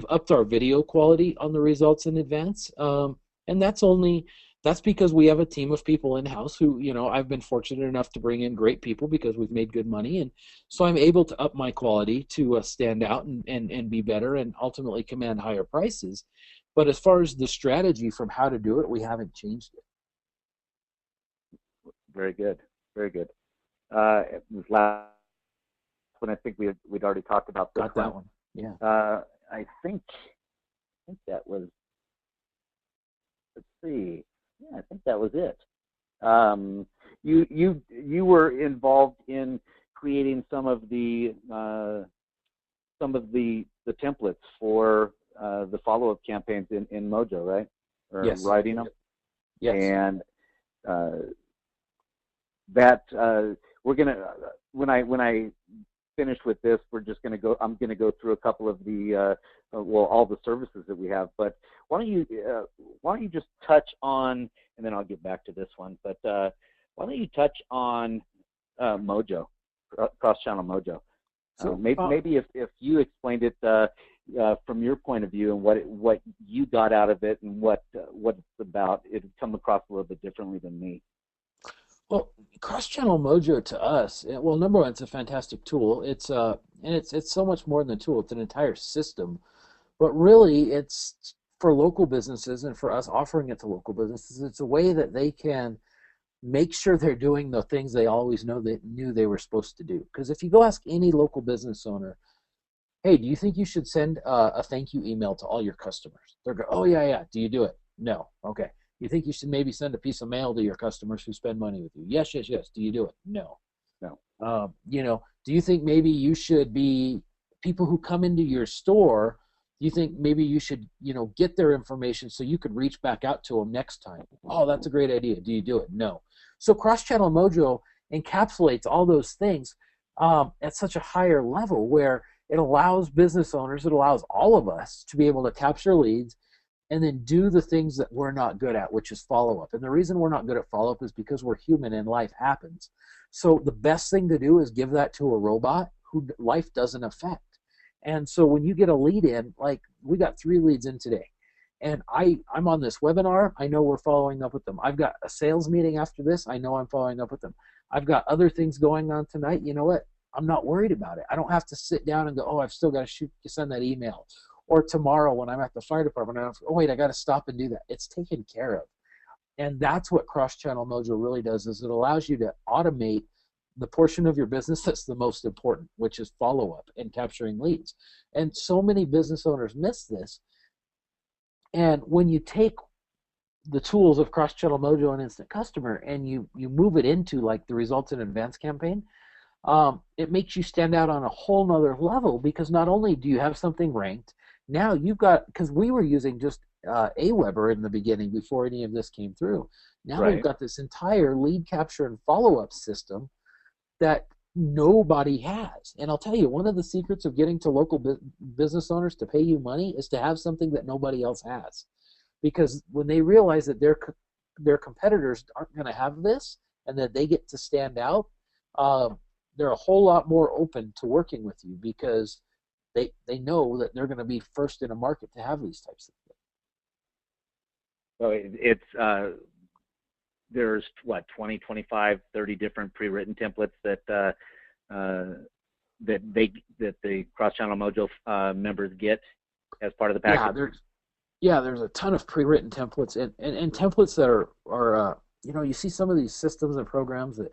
upped our video quality on the results in advance, and that's because we have a team of people in-house who, I've been fortunate enough to bring in great people because we've made good money. And so I'm able to up my quality to stand out and be better and ultimately command higher prices. But as far as the strategy from how to do it, we haven't changed it. Very good. Very good. This last one, I think we'd already talked about. Got that one. Yeah. I think that was, let's see. Yeah, I think that was it. You were involved in creating some of the templates for the follow-up campaigns in Mojo, right? Or yes. writing them. Yes. And that we're gonna when I finish with this, I'm gonna go through a couple of the all the services that we have. But why don't you just touch on, and then I'll get back to this one. But why don't you touch on Mojo, cross-channel Mojo? So, maybe if you explained it from your point of view and what you got out of it and what it's about, it'd come across a little bit differently than me. Well, cross-channel Mojo to us, well, number one, it's a fantastic tool. It's so much more than a tool. It's an entire system. But really, it's for local businesses, and for us offering it to local businesses, it's a way that they can make sure they're doing the things they always knew they were supposed to do. Because if you go ask any local business owner, hey, do you think you should send a thank you email to all your customers? They're going, oh, yeah. Do you do it? No. Okay. You think you should maybe send a piece of mail to your customers who spend money with you? Yes. Do you do it? No. Do you think maybe you should be people who come into your store? Do you think maybe you should, get their information so you could reach back out to them next time? Oh, that's a great idea. Do you do it? No. So cross-channel Mojo encapsulates all those things at such a higher level where it allows business owners, it allows all of us to be able to capture leads and then do the things that we're not good at, which is follow-up. And the reason we're not good at follow-up is because we're human and life happens. So the best thing to do is give that to a robot who life doesn't affect. And so when you get a lead in, like we got 3 leads in today, and I'm on this webinar, I know we're following up with them. I've got a sales meeting after this, I know I'm following up with them. I've got other things going on tonight. You know what? I'm not worried about it. I don't have to sit down and go, oh, I've still got to send that email. Or tomorrow when I'm at the fire department, I got to stop and do that. It's taken care of. And that's what cross-channel Mojo really does, is it allows you to automate the portion of your business that's the most important, which is follow-up and capturing leads. And so many business owners miss this. And when you take the tools of cross-channel Mojo and Instant Customer and you move it into like the results in advance campaign, it makes you stand out on a whole nother level, because not only do you have something ranked, now you've got, because we were using just Aweber in the beginning before any of this came through. Now Right. We've got this entire lead capture and follow-up system that nobody has. And I'll tell you, one of the secrets of getting to local business owners to pay you money is to have something that nobody else has. Because when they realize that their competitors aren't going to have this and that they get to stand out, they're a whole lot more open to working with you, because they know that they're going to be first in a market to have these types of things. So it's there's what, 20, 25, 30 different pre-written templates that that the cross-channel Mojo members get as part of the package. There's a ton of pre-written templates and templates that are you see some of these systems and programs that,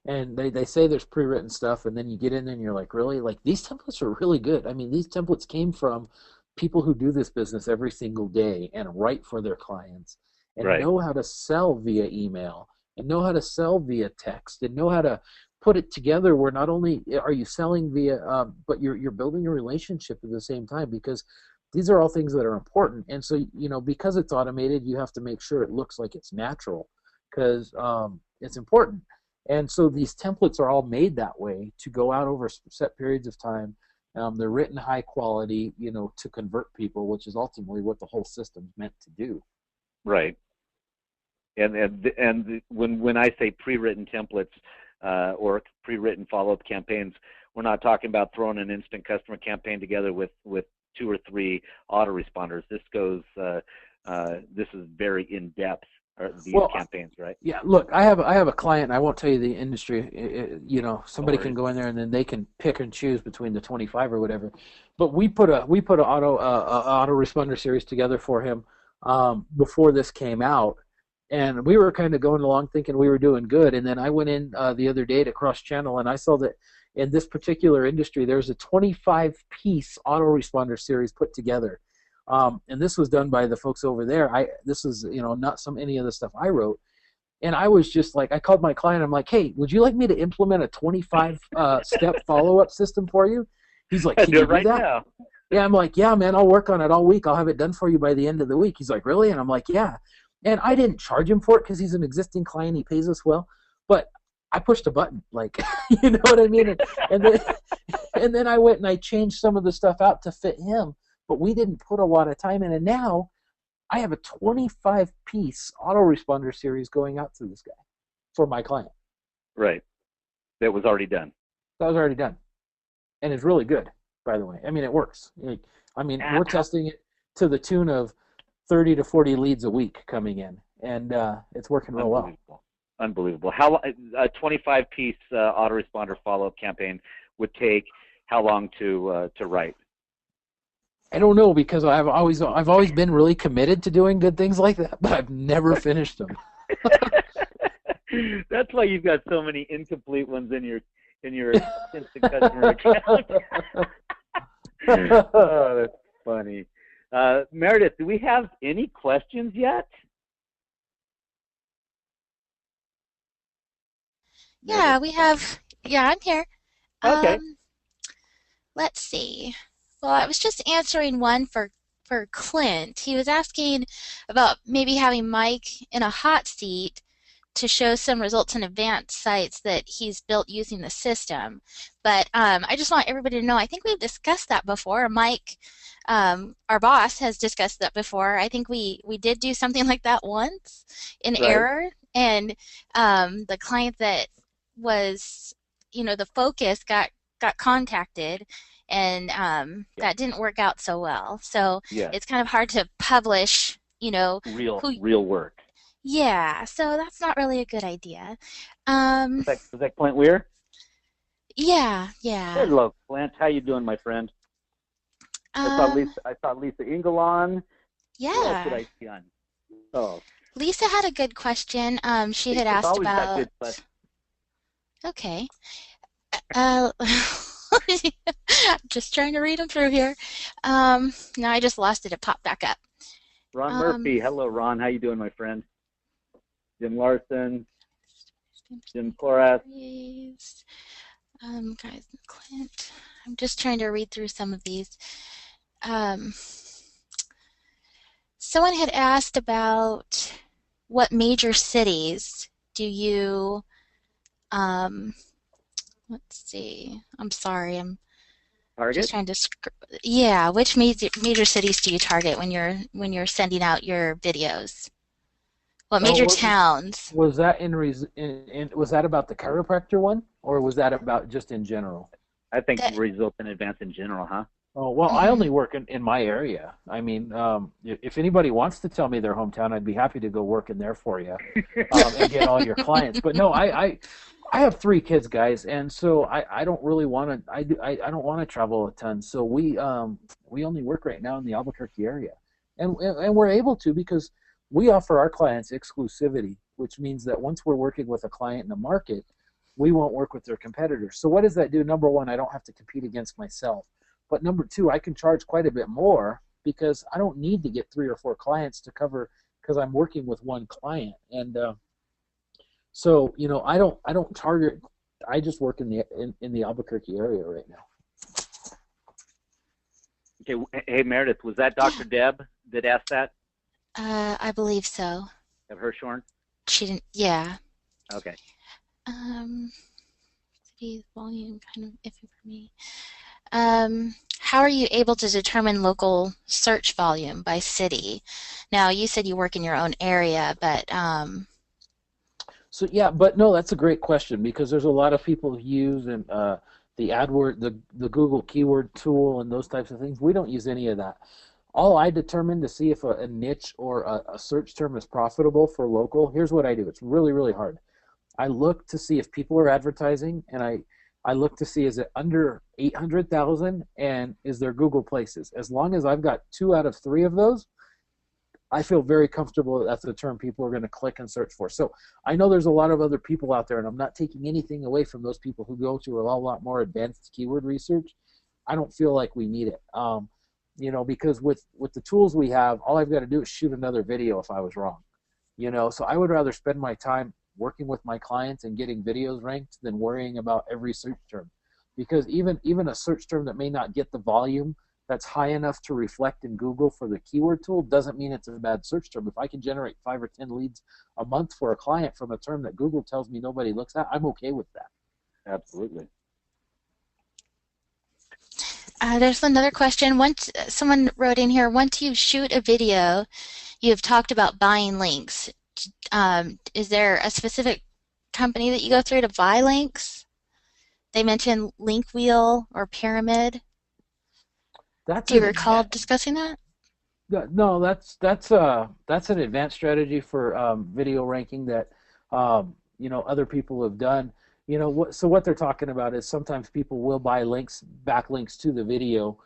and they say there's pre-written stuff, and then you get in there and you're like, really? Like, these templates are really good. I mean, these templates came from people who do this business every single day and write for their clients and know how to sell via email and know how to sell via text and know how to put it together where not only are you selling via, but you're building a relationship at the same time, because these are all things that are important. And so, because it's automated, you have to make sure it looks like it's natural, because it's important. And so these templates are all made that way to go out over set periods of time. They're written high quality, to convert people, which is ultimately what the whole system's meant to do. Right. And when I say pre-written templates or pre-written follow-up campaigns, we're not talking about throwing an instant customer campaign together with 2 or 3 autoresponders. This goes. This is very in-depth. These campaigns, right? Yeah. Look, I have a client. I won't tell you the industry. Somebody can go in there and then they can pick and choose between the 25 or whatever. But we put an autoresponder series together for him before this came out, and we were kind of going along thinking we were doing good. And then I went in the other day to cross channel, and I saw that in this particular industry, there's a 25-piece autoresponder series put together. And this was done by the folks over there. This is not any of the stuff I wrote. And I was just like, I called my client. I'm like, hey, would you like me to implement a 25-step follow-up system for you? He's like, can you do that? Now. Yeah, I'm like, yeah, man, I'll work on it all week. I'll have it done for you by the end of the week. He's like, really? And I'm like, yeah. And I didn't charge him for it because he's an existing client. He pays us well. But I pushed a button, like, you know what I mean? And then I went and I changed some of the stuff out to fit him. But we didn't put a lot of time in, and now I have a 25-piece autoresponder series going out to this guy for my client. Right. That was already done. That was already done. And it's really good, by the way. I mean, it works. We're testing it to the tune of 30 to 40 leads a week coming in, and it's working real well. Unbelievable. How a 25-piece autoresponder follow-up campaign would take how long to write? I don't know, because I've always been really committed to doing good things like that, but I've never finished them. That's why you've got so many incomplete ones in your instant customer account. Oh, that's funny. Meredith, do we have any questions yet? Yeah, we have. Yeah, I'm here. Okay. Let's see. Well, I was just answering one for Clint. He was asking about maybe having Mike in a hot seat to show some results in advanced sites that he's built using the system. But I just want everybody to know, I think we've discussed that before. Mike, our boss, has discussed that before. I think we did do something like that once in error, and the client that was, the focus got contacted, and that didn't work out so well. So it's kind of hard to publish, real work. Yeah, so that's not really a good idea. Was that Clint Weir? Yeah. Hello, Clint. How you doing, my friend? I saw Lisa Engelon. Yeah. What else did I see on? Oh. Lisa had a good question. She had asked about. Okay. Just trying to read them through here. No, I just lost it. It popped back up. Ron Murphy. Hello, Ron. How you doing, my friend? Jim Larson. Jim Korath. Guys, Clint. I'm just trying to read through some of these. Someone had asked about what major cities do you let's see. I'm sorry. I'm target? Just trying to. Yeah, which major cities do you target when you're sending out your videos? What major towns? Was that was that about the chiropractor one, or was that about just in general? I think results in advance in general, huh? Oh, well, I only work in my area. I mean, if anybody wants to tell me their hometown, I'd be happy to go work in there for you and get all your clients. But no, I have 3 kids, guys, and so I don't really want to. I don't want to travel a ton. So we only work right now in the Albuquerque area, and we're able to because we offer our clients exclusivity, which means that once we're working with a client in the market, we won't work with their competitors. So what does that do? Number one, I don't have to compete against myself. But number 2, I can charge quite a bit more because I don't need to get 3 or 4 clients to cover because I'm working with one client. And so I don't target. I just work in the Albuquerque area right now. Okay. Hey Meredith, was that Dr. Deb that asked that? I believe so. Of Hirschhorn? She didn't. Yeah. Okay. City volume kind of iffy for me. How are you able to determine local search volume by city? Now, you said you work in your own area, but So yeah, but no, that's a great question because there's a lot of people who use the AdWord, the Google keyword tool, and those types of things. We don't use any of that. All I determine to see if a niche or a search term is profitable for local. Here's what I do. It's really, really hard. I look to see if people are advertising, and I look to see is it under 800,000 and is there Google Places. As long as I've got 2 out of 3 of those, I feel very comfortable that's the term people are going to click and search for. So I know there's a lot of other people out there, and I'm not taking anything away from those people who go to a lot more advanced keyword research. I don't feel like we need it. Because with the tools we have, all I've got to do is shoot another video if I was wrong. So I would rather spend my time working with my clients and getting videos ranked than worrying about every search term. Because even a search term that may not get the volume that's high enough to reflect in Google for the keyword tool doesn't mean it's a bad search term. If I can generate 5 or 10 leads a month for a client from a term that Google tells me nobody looks at, I'm okay with that. Absolutely. there's another question. Once someone wrote in here, once you shoot a video, you've talked about buying links. Is there a specific company that you go through to buy links? They mentioned Link Wheel or Pyramid. Do you recall discussing that? No, that's an advanced strategy for video ranking that other people have done. So what they're talking about is sometimes people will buy backlinks to the video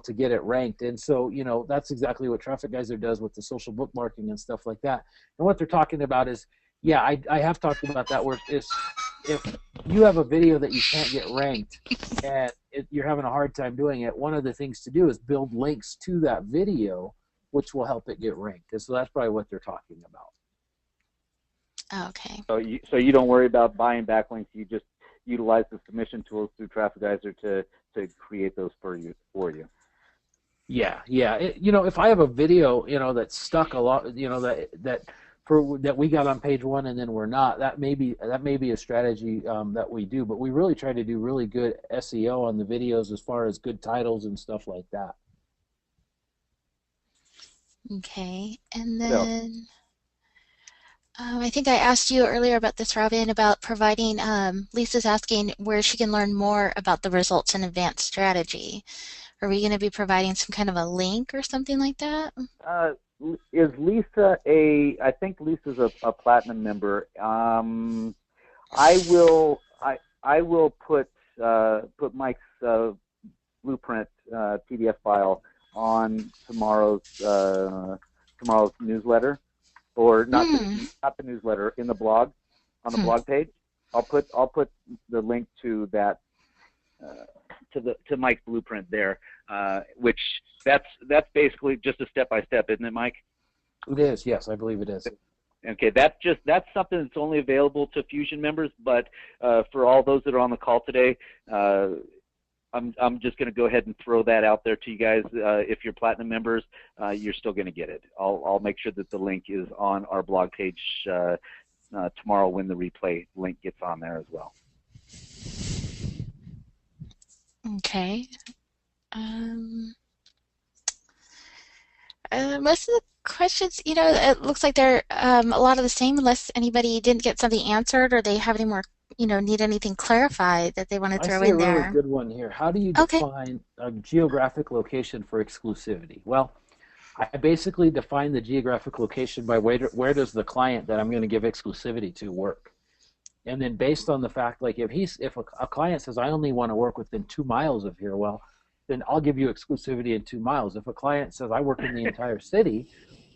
to get it ranked, and so that's exactly what Traffic Geyser does with the social bookmarking and stuff like that. And what they're talking about is, yeah, I have talked about that, where if you have a video that you can't get ranked and you're having a hard time doing it, one of the things to do is build links to that video, which will help it get ranked. And so that's probably what they're talking about. Okay. So you don't worry about buying backlinks. You just utilize the submission tools through Traffic Geyser to create those for you. Yeah. If I have a video, that's stuck a lot, that we got on page 1 and then we're not, that may be a strategy that we do. But we really try to do really good SEO on the videos as far as good titles and stuff like that. Okay, and then I think I asked you earlier about this, Robin, about providing, Lisa's asking where she can learn more about the results in advanced strategy. Are we going to be providing some kind of a link or something like that? Is Lisa I think Lisa's a platinum member. I will put Mike's blueprint PDF file on tomorrow's newsletter, or not the newsletter, in the blog, on the blog page. I'll put the link to that to Mike's blueprint there, which that's basically just a step-by-step, isn't it, Mike? It is, yes, I believe it is. Okay, that's something that's only available to Fusion members, but for all those that are on the call today, I'm just going to go ahead and throw that out there to you guys. If you're platinum members, you're still going to get it. I'll make sure that the link is on our blog page tomorrow when the replay link gets on there as well. Okay. Most of the questions, it looks like they're a lot of the same, unless anybody didn't get something answered or they have any more need anything clarified that they want to I throw see a in really there. good one here. How do you Okay. define a geographic location for exclusivity? Well, I basically define the geographic location by where does the client that I'm going to give exclusivity to work. And then based on the fact, like if a client says, I only want to work within 2 miles of here, well, then I'll give you exclusivity in 2 miles. If a client says, I work in the entire city,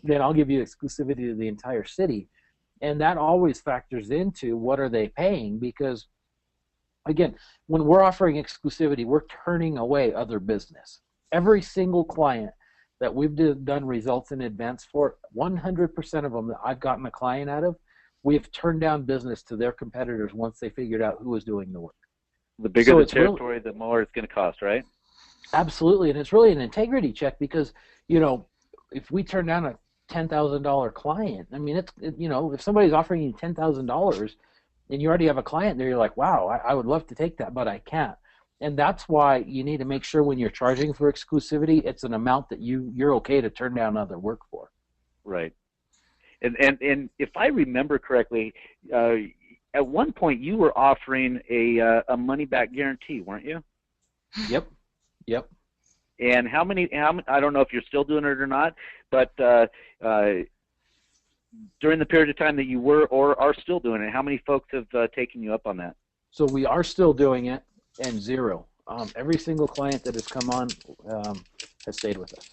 then I'll give you exclusivity to the entire city. And that always factors into what are they paying, because again, when we're offering exclusivity, we're turning away other business. Every single client that we've done results in advance for, 100% of them that I've gotten a client out of, we've turned down business to their competitors once they figured out who was doing the work. The bigger the territory, the more it's going to cost, right? Absolutely, and it's really an integrity check, because if we turn down a $10,000 client, I mean, if somebody's offering you $10,000 and you already have a client there, you're like, wow, I would love to take that, but I can't. And that's why you need to make sure when you're charging for exclusivity, it's an amount that you're okay to turn down other work for. Right. And if I remember correctly, at one point you were offering a money back guarantee, weren't you? Yep. And how many? I don't know if you're still doing it or not, but during the period of time that you were or are still doing it, how many folks have taken you up on that? So we are still doing it, and zero. Every single client that has come on has stayed with us.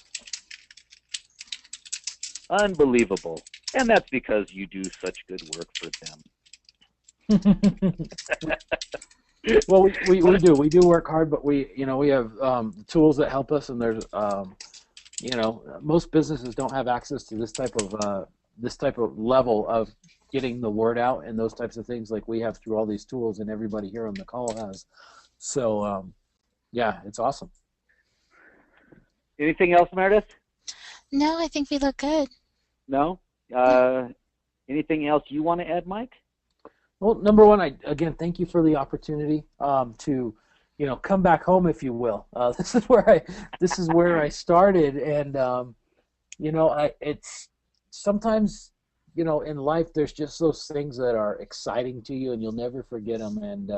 Unbelievable. And that's because you do such good work for them. Well, we do. We do work hard, but we have tools that help us, and there's most businesses don't have access to this type of level of getting the word out and those types of things like we have through all these tools, and everybody here on the call has. So yeah, it's awesome. Anything else, Meredith? No, I think we look good. No? Anything else you want to add, Mike? Well, number one, again, thank you for the opportunity to, come back home, if you will. This is where I started, and it's sometimes, in life, there's just those things that are exciting to you, and you'll never forget them. And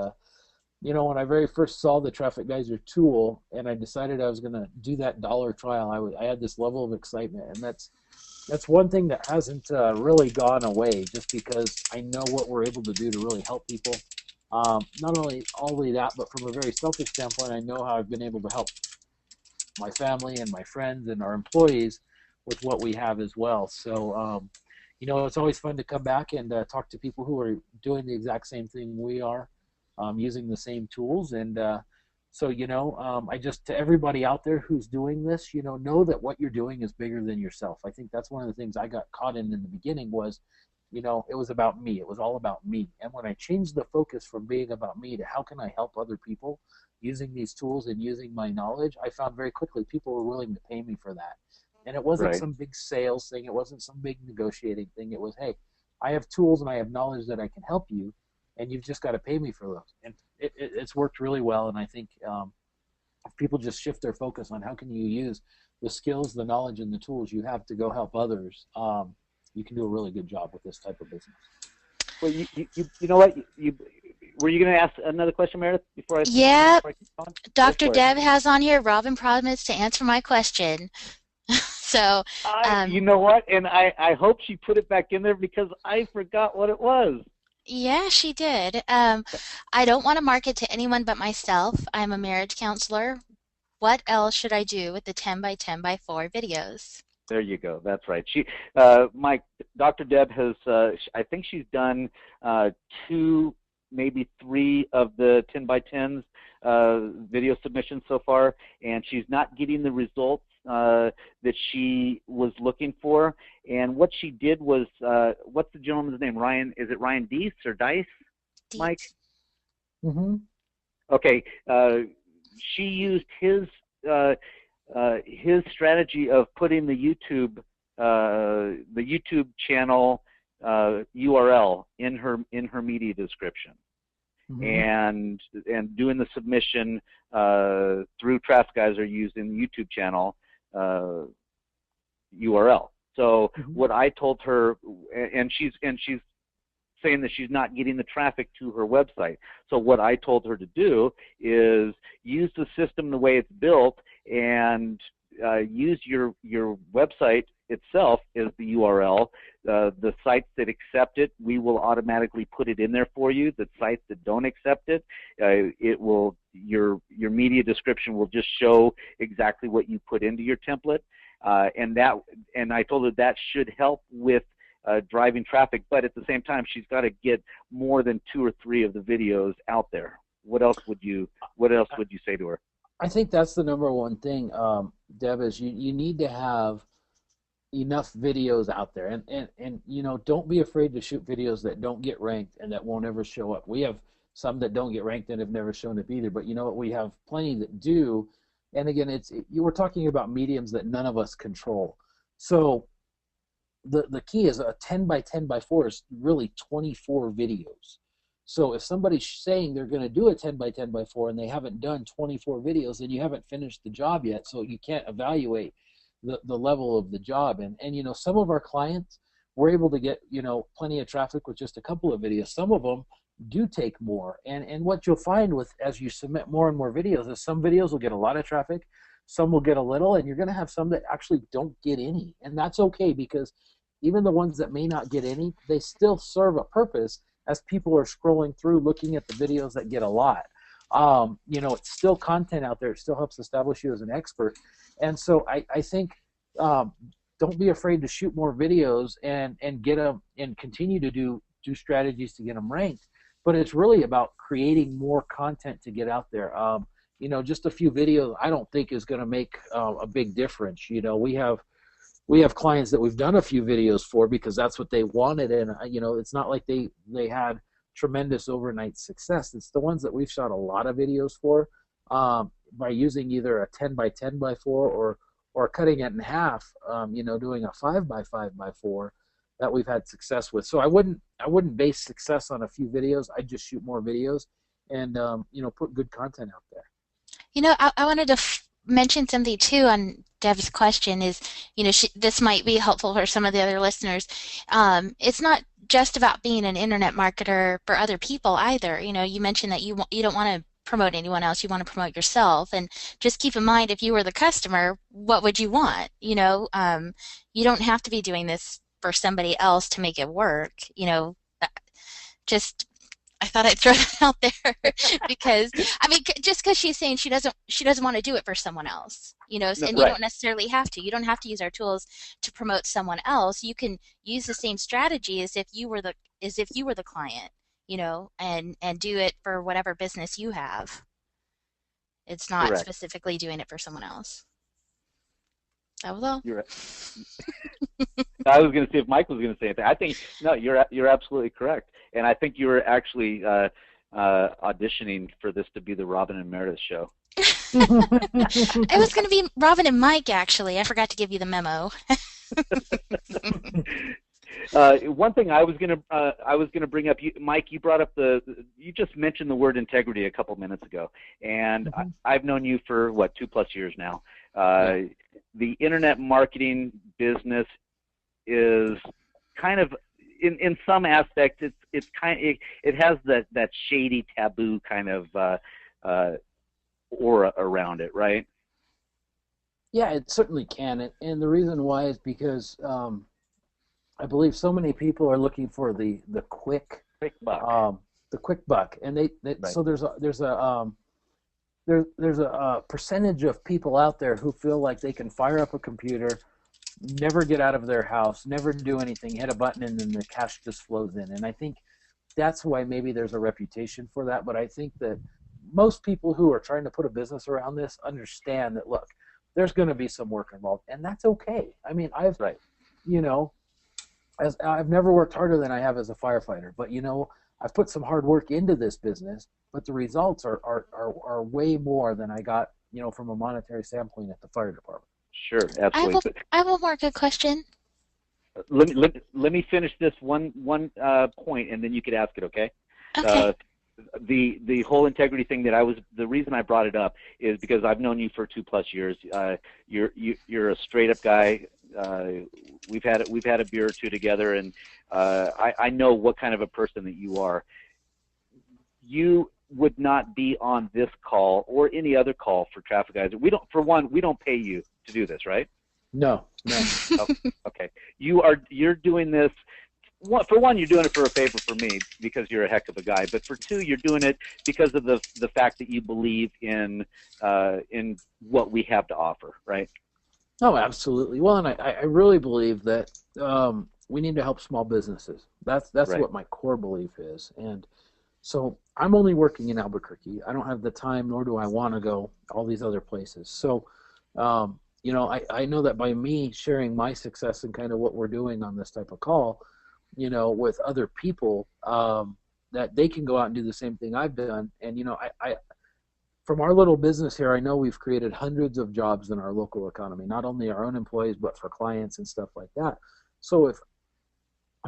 when I very first saw the Traffic Geyser tool, and I decided I was going to do that dollar trial, I had this level of excitement, and that's one thing that hasn't really gone away, just because I know what we're able to do to really help people. Not only that, but from a very selfish standpoint, I know how I've been able to help my family and my friends and our employees with what we have as well. So, it's always fun to come back and talk to people who are doing the exact same thing we are, using the same tools. And so, to everybody out there who's doing this, know that what you're doing is bigger than yourself. I think that's one of the things I got caught in the beginning was, it was about me. It was all about me. And when I changed the focus from being about me to how can I help other people using these tools and using my knowledge, I found very quickly people were willing to pay me for that. And it wasn't some big sales thing. It wasn't some big negotiating thing. It was, hey, I have tools and I have knowledge that I can help you, and you've just got to pay me for those. And it's worked really well. And I think if people just shift their focus on how can you use the skills, the knowledge, and the tools you have to go help others, you can do a really good job with this type of business. Well, you know what? Were you going to ask another question, Meredith, before I? Yeah, before I keep on? Dr. Deb has on here. Robin promised to answer my question. So, you know what? And I hope she put it back in there because I forgot what it was. Yeah, she did. I don't want to market to anyone but myself. I'm a marriage counselor. What else should I do with the 10 by 10 by 4 videos? There you go. That's right. Dr. Deb has, I think she's done 2, maybe 3 of the 10 by 10s video submissions so far, and she's not getting the results that she was looking for. And what she did was, what's the gentleman's name? Ryan? Is it Ryan Deese or Dice? Deet. Mike? Mm-hmm. Okay. She used his strategy of putting the YouTube channel URL in her media description, mm-hmm. and doing the submission through Traffic Geyser using the YouTube channel URL. So mm-hmm. what I told her, and she's saying that she's not getting the traffic to her website. So what I told her to do is use the system the way it's built, and use your website itself as the URL. The sites that accept it, we will automatically put it in there for you. The sites that don't accept it, it will, your media description will just show exactly what you put into your template. And I told her that should help with driving traffic, but at the same time, she's got to get more than 2 or 3 of the videos out there. What else would you say to her? I think that's the number one thing, Deb, is you need to have enough videos out there, and you know, don't be afraid to shoot videos that don't get ranked and that won't ever show up. We have some that don't get ranked and have never shown up either, but you know what, we have plenty that do. And again, you were talking about mediums that none of us control. So the key is a 10 by 10 by 4 is really 24 videos. So if somebody's saying they're going to do a 10 by 10 by 4 and they haven't done 24 videos, then you haven't finished the job yet, so you can't evaluate the level of the job. And you know, some of our clients, we're able to get, you know, plenty of traffic with just a couple of videos. Some of them do take more. And what you'll find with, as you submit more and more videos, is some videos will get a lot of traffic, some will get a little, and you're going to have some that actually don't get any. And that's okay, because even the ones that may not get any, they still serve a purpose as people are scrolling through looking at the videos that get a lot. You know, it's still content out there. It still helps establish you as an expert. And so I think don't be afraid to shoot more videos and get them and continue to do strategies to get them ranked. But it's really about creating more content to get out there. You know, just a few videos I don't think is going to make a big difference. You know, we have clients that we've done a few videos for because that's what they wanted, and you know, it's not like they had tremendous overnight success. It's the ones that we've shot a lot of videos for by using either a 10 by 10 by 4 or cutting it in half. You know, doing a 5 by 5 by 4 that we've had success with. So I wouldn't base success on a few videos. I'd just shoot more videos and you know, put good content out there. You know, I wanted to mention something too on Deb's question. Is, you know, this might be helpful for some of the other listeners. It's not just about being an internet marketer for other people either. You know, you mentioned that you don't want to promote anyone else, you want to promote yourself, and just keep in mind, if you were the customer, what would you want? You know, you don't have to be doing this for somebody else to make it work. You know, just, I thought I'd throw that out there because, I mean, just because she's saying she doesn't want to do it for someone else, you know, and you don't necessarily have to. You don't have to use our tools to promote someone else. You can use the same strategy as if you were the client, you know, and do it for whatever business you have. It's not specifically doing it for someone else. That was all. You're right. I was going to see if Mike was going to say anything. I think, no, you're absolutely correct. And I think you were actually auditioning for this to be the Robin and Meredith show. It was going to be Robin and Mike, actually. I forgot to give you the memo. One thing I was gonna bring up, Mike, you brought up you just mentioned the word integrity a couple minutes ago, and I've known you for 2+ years now. The internet marketing business is kind of, in some aspects, it has that shady, taboo kind of aura around it, right? Yeah, it certainly can, and the reason why is because I believe so many people are looking for the quick buck. The quick buck, and they so there's a percentage of people out there who feel like they can fire up a computer, never get out of their house, never do anything, hit a button, and then the cash just flows in. And I think that's why maybe there's a reputation for that. But I think that most people who are trying to put a business around this understand that, look, there's going to be some work involved, and that's okay. I mean, you know, I've never worked harder than I have as a firefighter, but you know, I've put some hard work into this business, but the results are way more than I got, you know, from a monetary standpoint at the fire department. Sure, absolutely. I have one more good question. Let me finish this one point, and then you could ask it, okay? Okay. The whole integrity thing the reason I brought it up is because I've known you for 2+ years. You're a straight up guy. we've had a beer or two together, and I know what kind of a person that you are. You would not be on this call or any other call for Traffic Geyser. We don't pay you to do this, right? No. Oh, okay. You're doing this. For one, you're doing it for a favor for me because you're a heck of a guy. But for two, you're doing it because of the fact that you believe in what we have to offer, right? Oh, absolutely. Well, and I really believe that we need to help small businesses. That's right. what my core belief is. And so I'm only working in Albuquerque. I don't have the time, nor do I want to go all these other places. So, you know, I know that by me sharing my success and kind of what we're doing on this type of call, you know, with other people, that they can go out and do the same thing I've done. And, you know, I from our little business here, I know we've created hundreds of jobs in our local economy, not only our own employees, but for clients and stuff like that. So if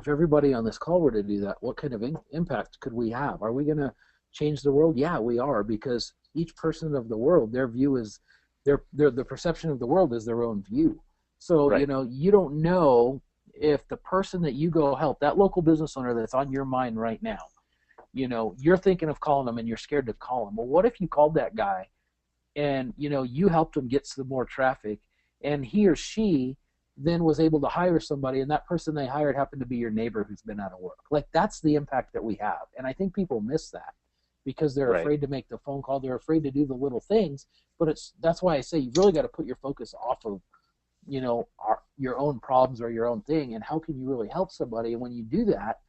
everybody on this call were to do that, what kind of impact could we have? Are we going to change the world? Yeah, we are, because each person of the world, their view is, the perception of the world is their own view. So, right. You know, you don't know if the person that you go help, that local business owner that's on your mind right now, you know, you're thinking of calling them and you're scared to call them. Well, what if you called that guy and, you know, you helped him get some more traffic, and he or she then was able to hire somebody, and that person they hired happened to be your neighbor who's been out of work. Like, that's the impact that we have. And I think people miss that because they're right. afraid to make the phone call. They're afraid to do the little things. But that's why I say you really got to put your focus off of, you know, your own problems or your own thing, and how can you really help somebody. And when you do that,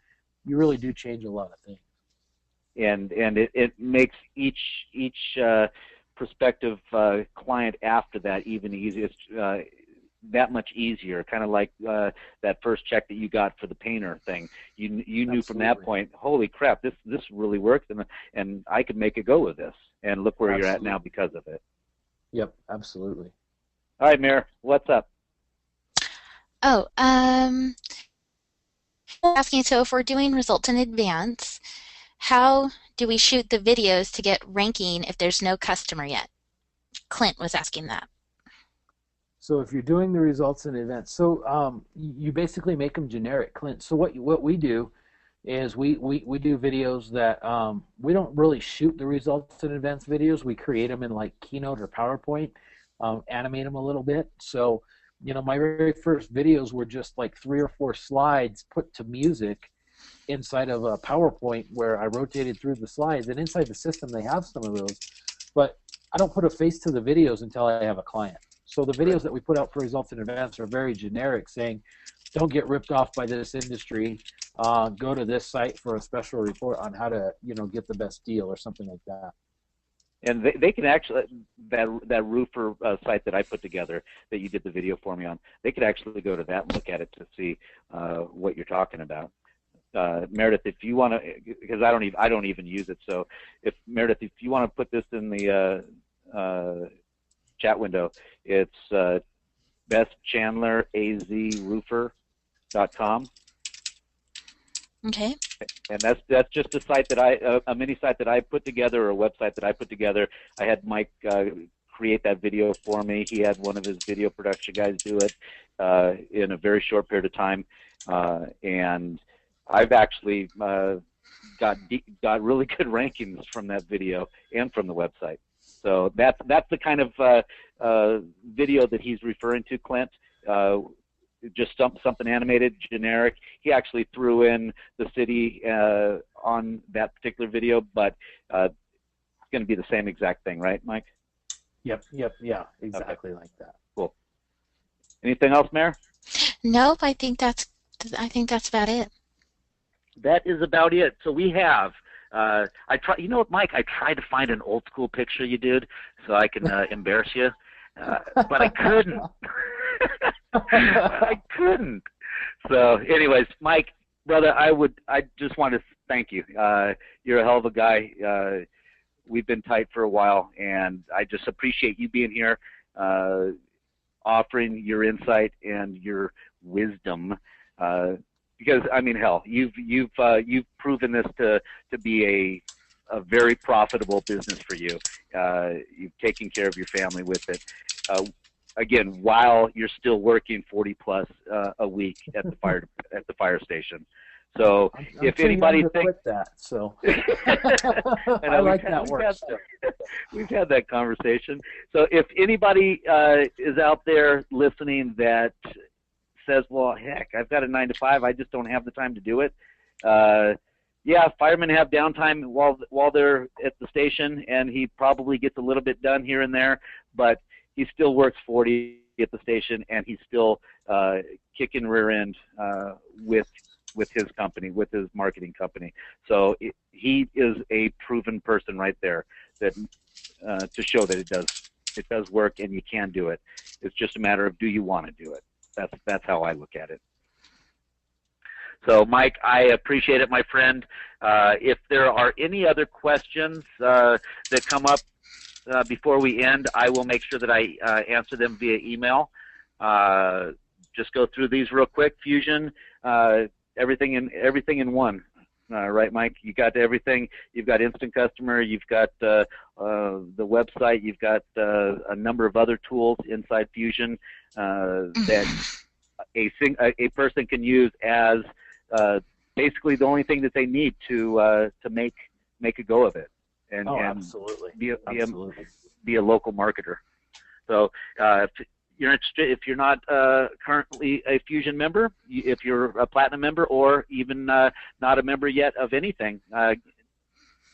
you really do change a lot of things. And it makes each prospective client after that even easier, that much easier. Kind of like that first check that you got for the painter thing. You knew Absolutely. From that point, holy crap, this really works, and I could make a go of this. And look where Absolutely. you're at now because of it. Yep, absolutely. All right, Mayor, what's up? Oh, asking, so if we're doing results in advance, how do we shoot the videos to get ranking if there's no customer yet? Clint was asking that. So if you're doing the results in advance, so you basically make them generic, Clint. So what we do is we do videos that we don't really shoot the results in advance videos. We create them in like Keynote or PowerPoint, animate them a little bit. So, you know, my very first videos were just like 3 or 4 slides put to music inside of a PowerPoint where I rotated through the slides, and inside the system they have some of those, but I don't put a face to the videos until I have a client. So the videos that we put out for results in advance are very generic, saying, don't get ripped off by this industry, go to this site for a special report on how to, you know, get the best deal or something like that. And they can actually, that roofer site that I put together that you did the video for me on, they could actually go to that and look at it to see what you're talking about. Meredith, if you want to, because I don't even use it. So, if Meredith, if you want to put this in the chat window, it's bestchandlerazroofer.com. Okay. And that's just a site that a mini site that I put together, or a website that I put together. I had Mike create that video for me. He had one of his video production guys do it in a very short period of time, and I've actually got really good rankings from that video and from the website. So that's the kind of video that he's referring to, Clint. Just something animated, generic. He actually threw in the city on that particular video, but it's going to be the same exact thing, right, Mike? Yep, yeah, exactly. Okay. Like that. Cool. Anything else, Mayor? Nope, I think that's about it. That is about it. So we have. You know what, Mike? I tried to find an old school picture you did so I can embarrass you, but I couldn't. I couldn't. So, anyways, Mike, brother, I just want to thank you. You're a hell of a guy. We've been tight for a while, and I just appreciate you being here, offering your insight and your wisdom. Because I mean, hell, you've proven this to be a very profitable business for you. You've taken care of your family with it. again, while you're still working 40 plus a week at the fire station. So I'm if too anybody young to thinks quit that, so and I like that work. we've had that conversation. So if anybody is out there listening that says, well, heck, I've got a 9 to 5, I just don't have the time to do it. Yeah, firemen have downtime while they're at the station, and he probably gets a little bit done here and there, but he still works 40 at the station, and he's still kicking rear end with his company, with his marketing company. So he is a proven person right there that to show that it does work and you can do it. It's just a matter of, do you want to do it? That's how I look at it. So Mike, I appreciate it, my friend. If there are any other questions that come up before we end, I will make sure that I answer them via email. Just go through these real quick. Fusion, everything in one, right, Mike? You got everything. You've got Instant Customer. You've got the website. You've got a number of other tools inside Fusion that a person can use as basically the only thing that they need to make a go of it, and absolutely. Be a local marketer. So if you're interested, if you're not currently a Fusion member, if you're a Platinum member, or even not a member yet of anything,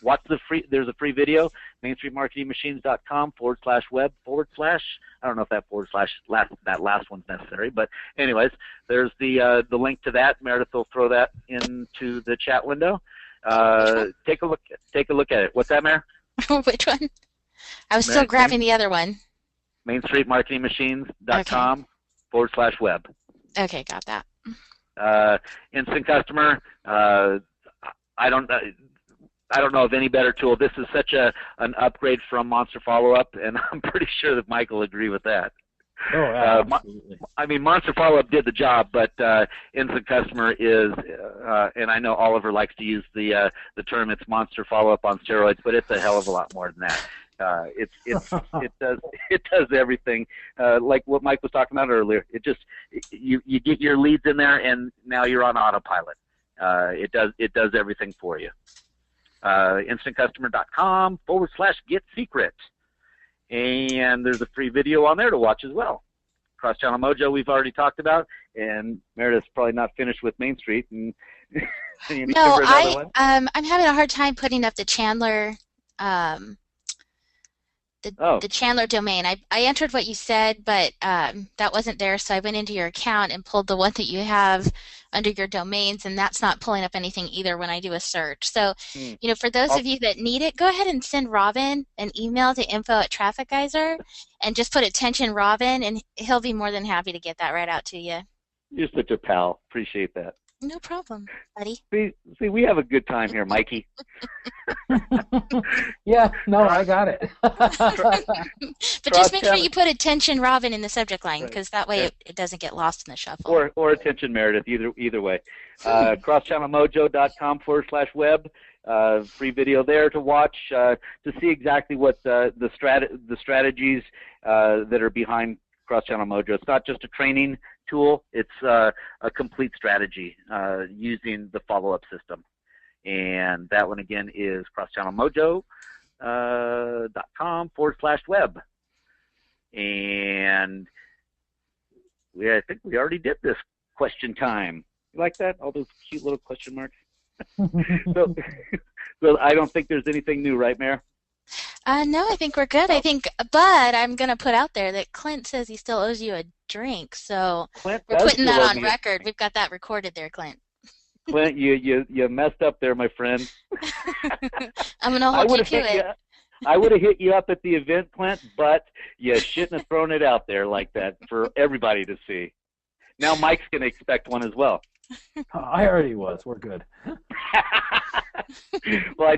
watch there's a free video, mainstreetmarketingmachines.com/web/ I don't know if that that last one's necessary, but anyways, there's the link to that. Meredith will throw that into the chat window. Take a look at it. What's that, Mare? Which one? I was still grabbing the other one. mainstreetmarketingmachines.com/web. Okay, got that. Instant Customer, I don't know of any better tool. This is such an upgrade from Monster Follow-Up, and I'm pretty sure that Mike will agree with that. Oh, absolutely. I mean, Monster Follow-Up did the job, but Instant Customer is, and I know Oliver likes to use the term, it's Monster Follow-Up on steroids, but it's a hell of a lot more than that. It does everything, like what Mike was talking about earlier. You get your leads in there, and now you're on autopilot. It does everything for you. instantcustomer.com/get-secret. And there's a free video on there to watch as well. Cross-Channel Mojo we've already talked about, and Meredith's probably not finished with Main Street. And no, I'm having a hard time putting up the Chandler the Chandler domain. I entered what you said, but that wasn't there, so I went into your account and pulled the one that you have under your domains, and that's not pulling up anything either when I do a search. So, for those of you that need it, go ahead and send Robin an email to info@TrafficGeyser and just put attention Robin, and he'll be more than happy to get that right out to you. You're such a pal. Appreciate that. No problem, buddy. See, we have a good time here, Mikey. Yeah, no, I got it. But just make sure you put attention Robin in the subject line, because that way it doesn't get lost in the shuffle. Or attention Meredith, either way. crosschannelmojo.com/web. Free video there to watch to see exactly what the strategies that are behind Cross-Channel Mojo. It's not just a training tool, it's a complete strategy using the follow-up system. And that one again is crosschannelmojo.com/web. And I think we already did this question time. You like that? All those cute little question marks? So I don't think there's anything new, right, Mare? No, I think we're good. But I'm going to put out there that Clint says he still owes you a drink, so we're putting that on record. We've got that recorded there, Clint. Clint, you messed up there, my friend. I'm going to hold you to it. I would have hit you up at the event, Clint, but you shouldn't have thrown it out there like that for everybody to see. Now Mike's going to expect one as well. I already was. We're good. Well,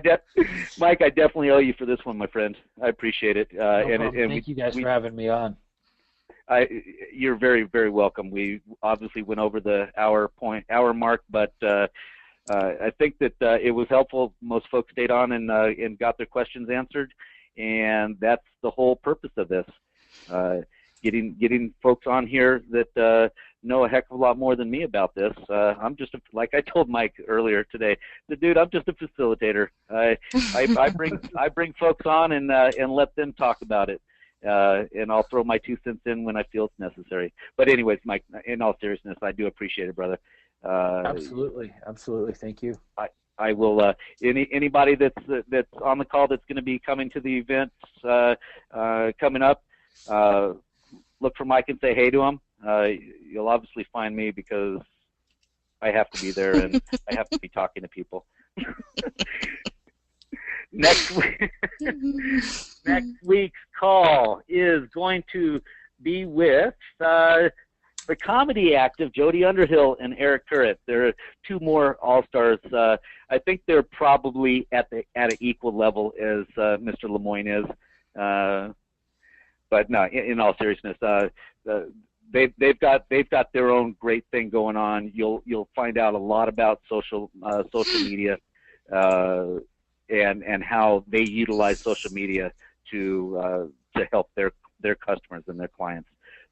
Mike, I definitely owe you for this one, my friend. I appreciate it. Thank you guys for having me on. You're very, very welcome. We obviously went over the hour mark, but I think that it was helpful. Most folks stayed on and got their questions answered, and that's the whole purpose of this. getting folks on here that know a heck of a lot more than me about this. I'm just like I told Mike earlier today, dude, I'm just a facilitator. I bring folks on and let them talk about it, and I'll throw my 2 cents in when I feel it's necessary. But anyways, Mike, in all seriousness, I do appreciate it, brother. Absolutely. Thank you. I will. Anybody that's on the call that's going to be coming to the events coming up, look for Mike and say hey to him. You'll obviously find me because I have to be there and I have to be talking to people. Next week's call is going to be with the comedy act of Jody Underhill and Eric Turret. There are 2 more all-stars. I think they're probably at an equal level as Mr. LeMoine is. But no, in all seriousness, they've got their own great thing going on. You'll find out a lot about social media and how they utilize social media to help their customers and their clients.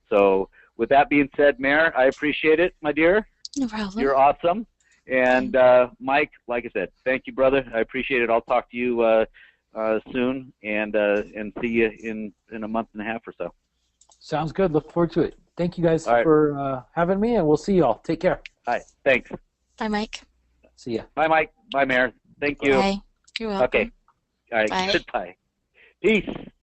So with that being said, Mayor, I appreciate it, my dear. No problem. You're awesome. And Mike, like I said, thank you, brother. I appreciate it. I'll talk to you soon and see you in a month and a half or so. Sounds good. Look forward to it. Thank you guys for having me, and we'll see you all. Take care. All right. Thanks. Bye, Mike. See ya. Bye, Mike. Bye, Mayor. Thank you. Bye. You're welcome. Okay. All right. Bye. Goodbye. Peace.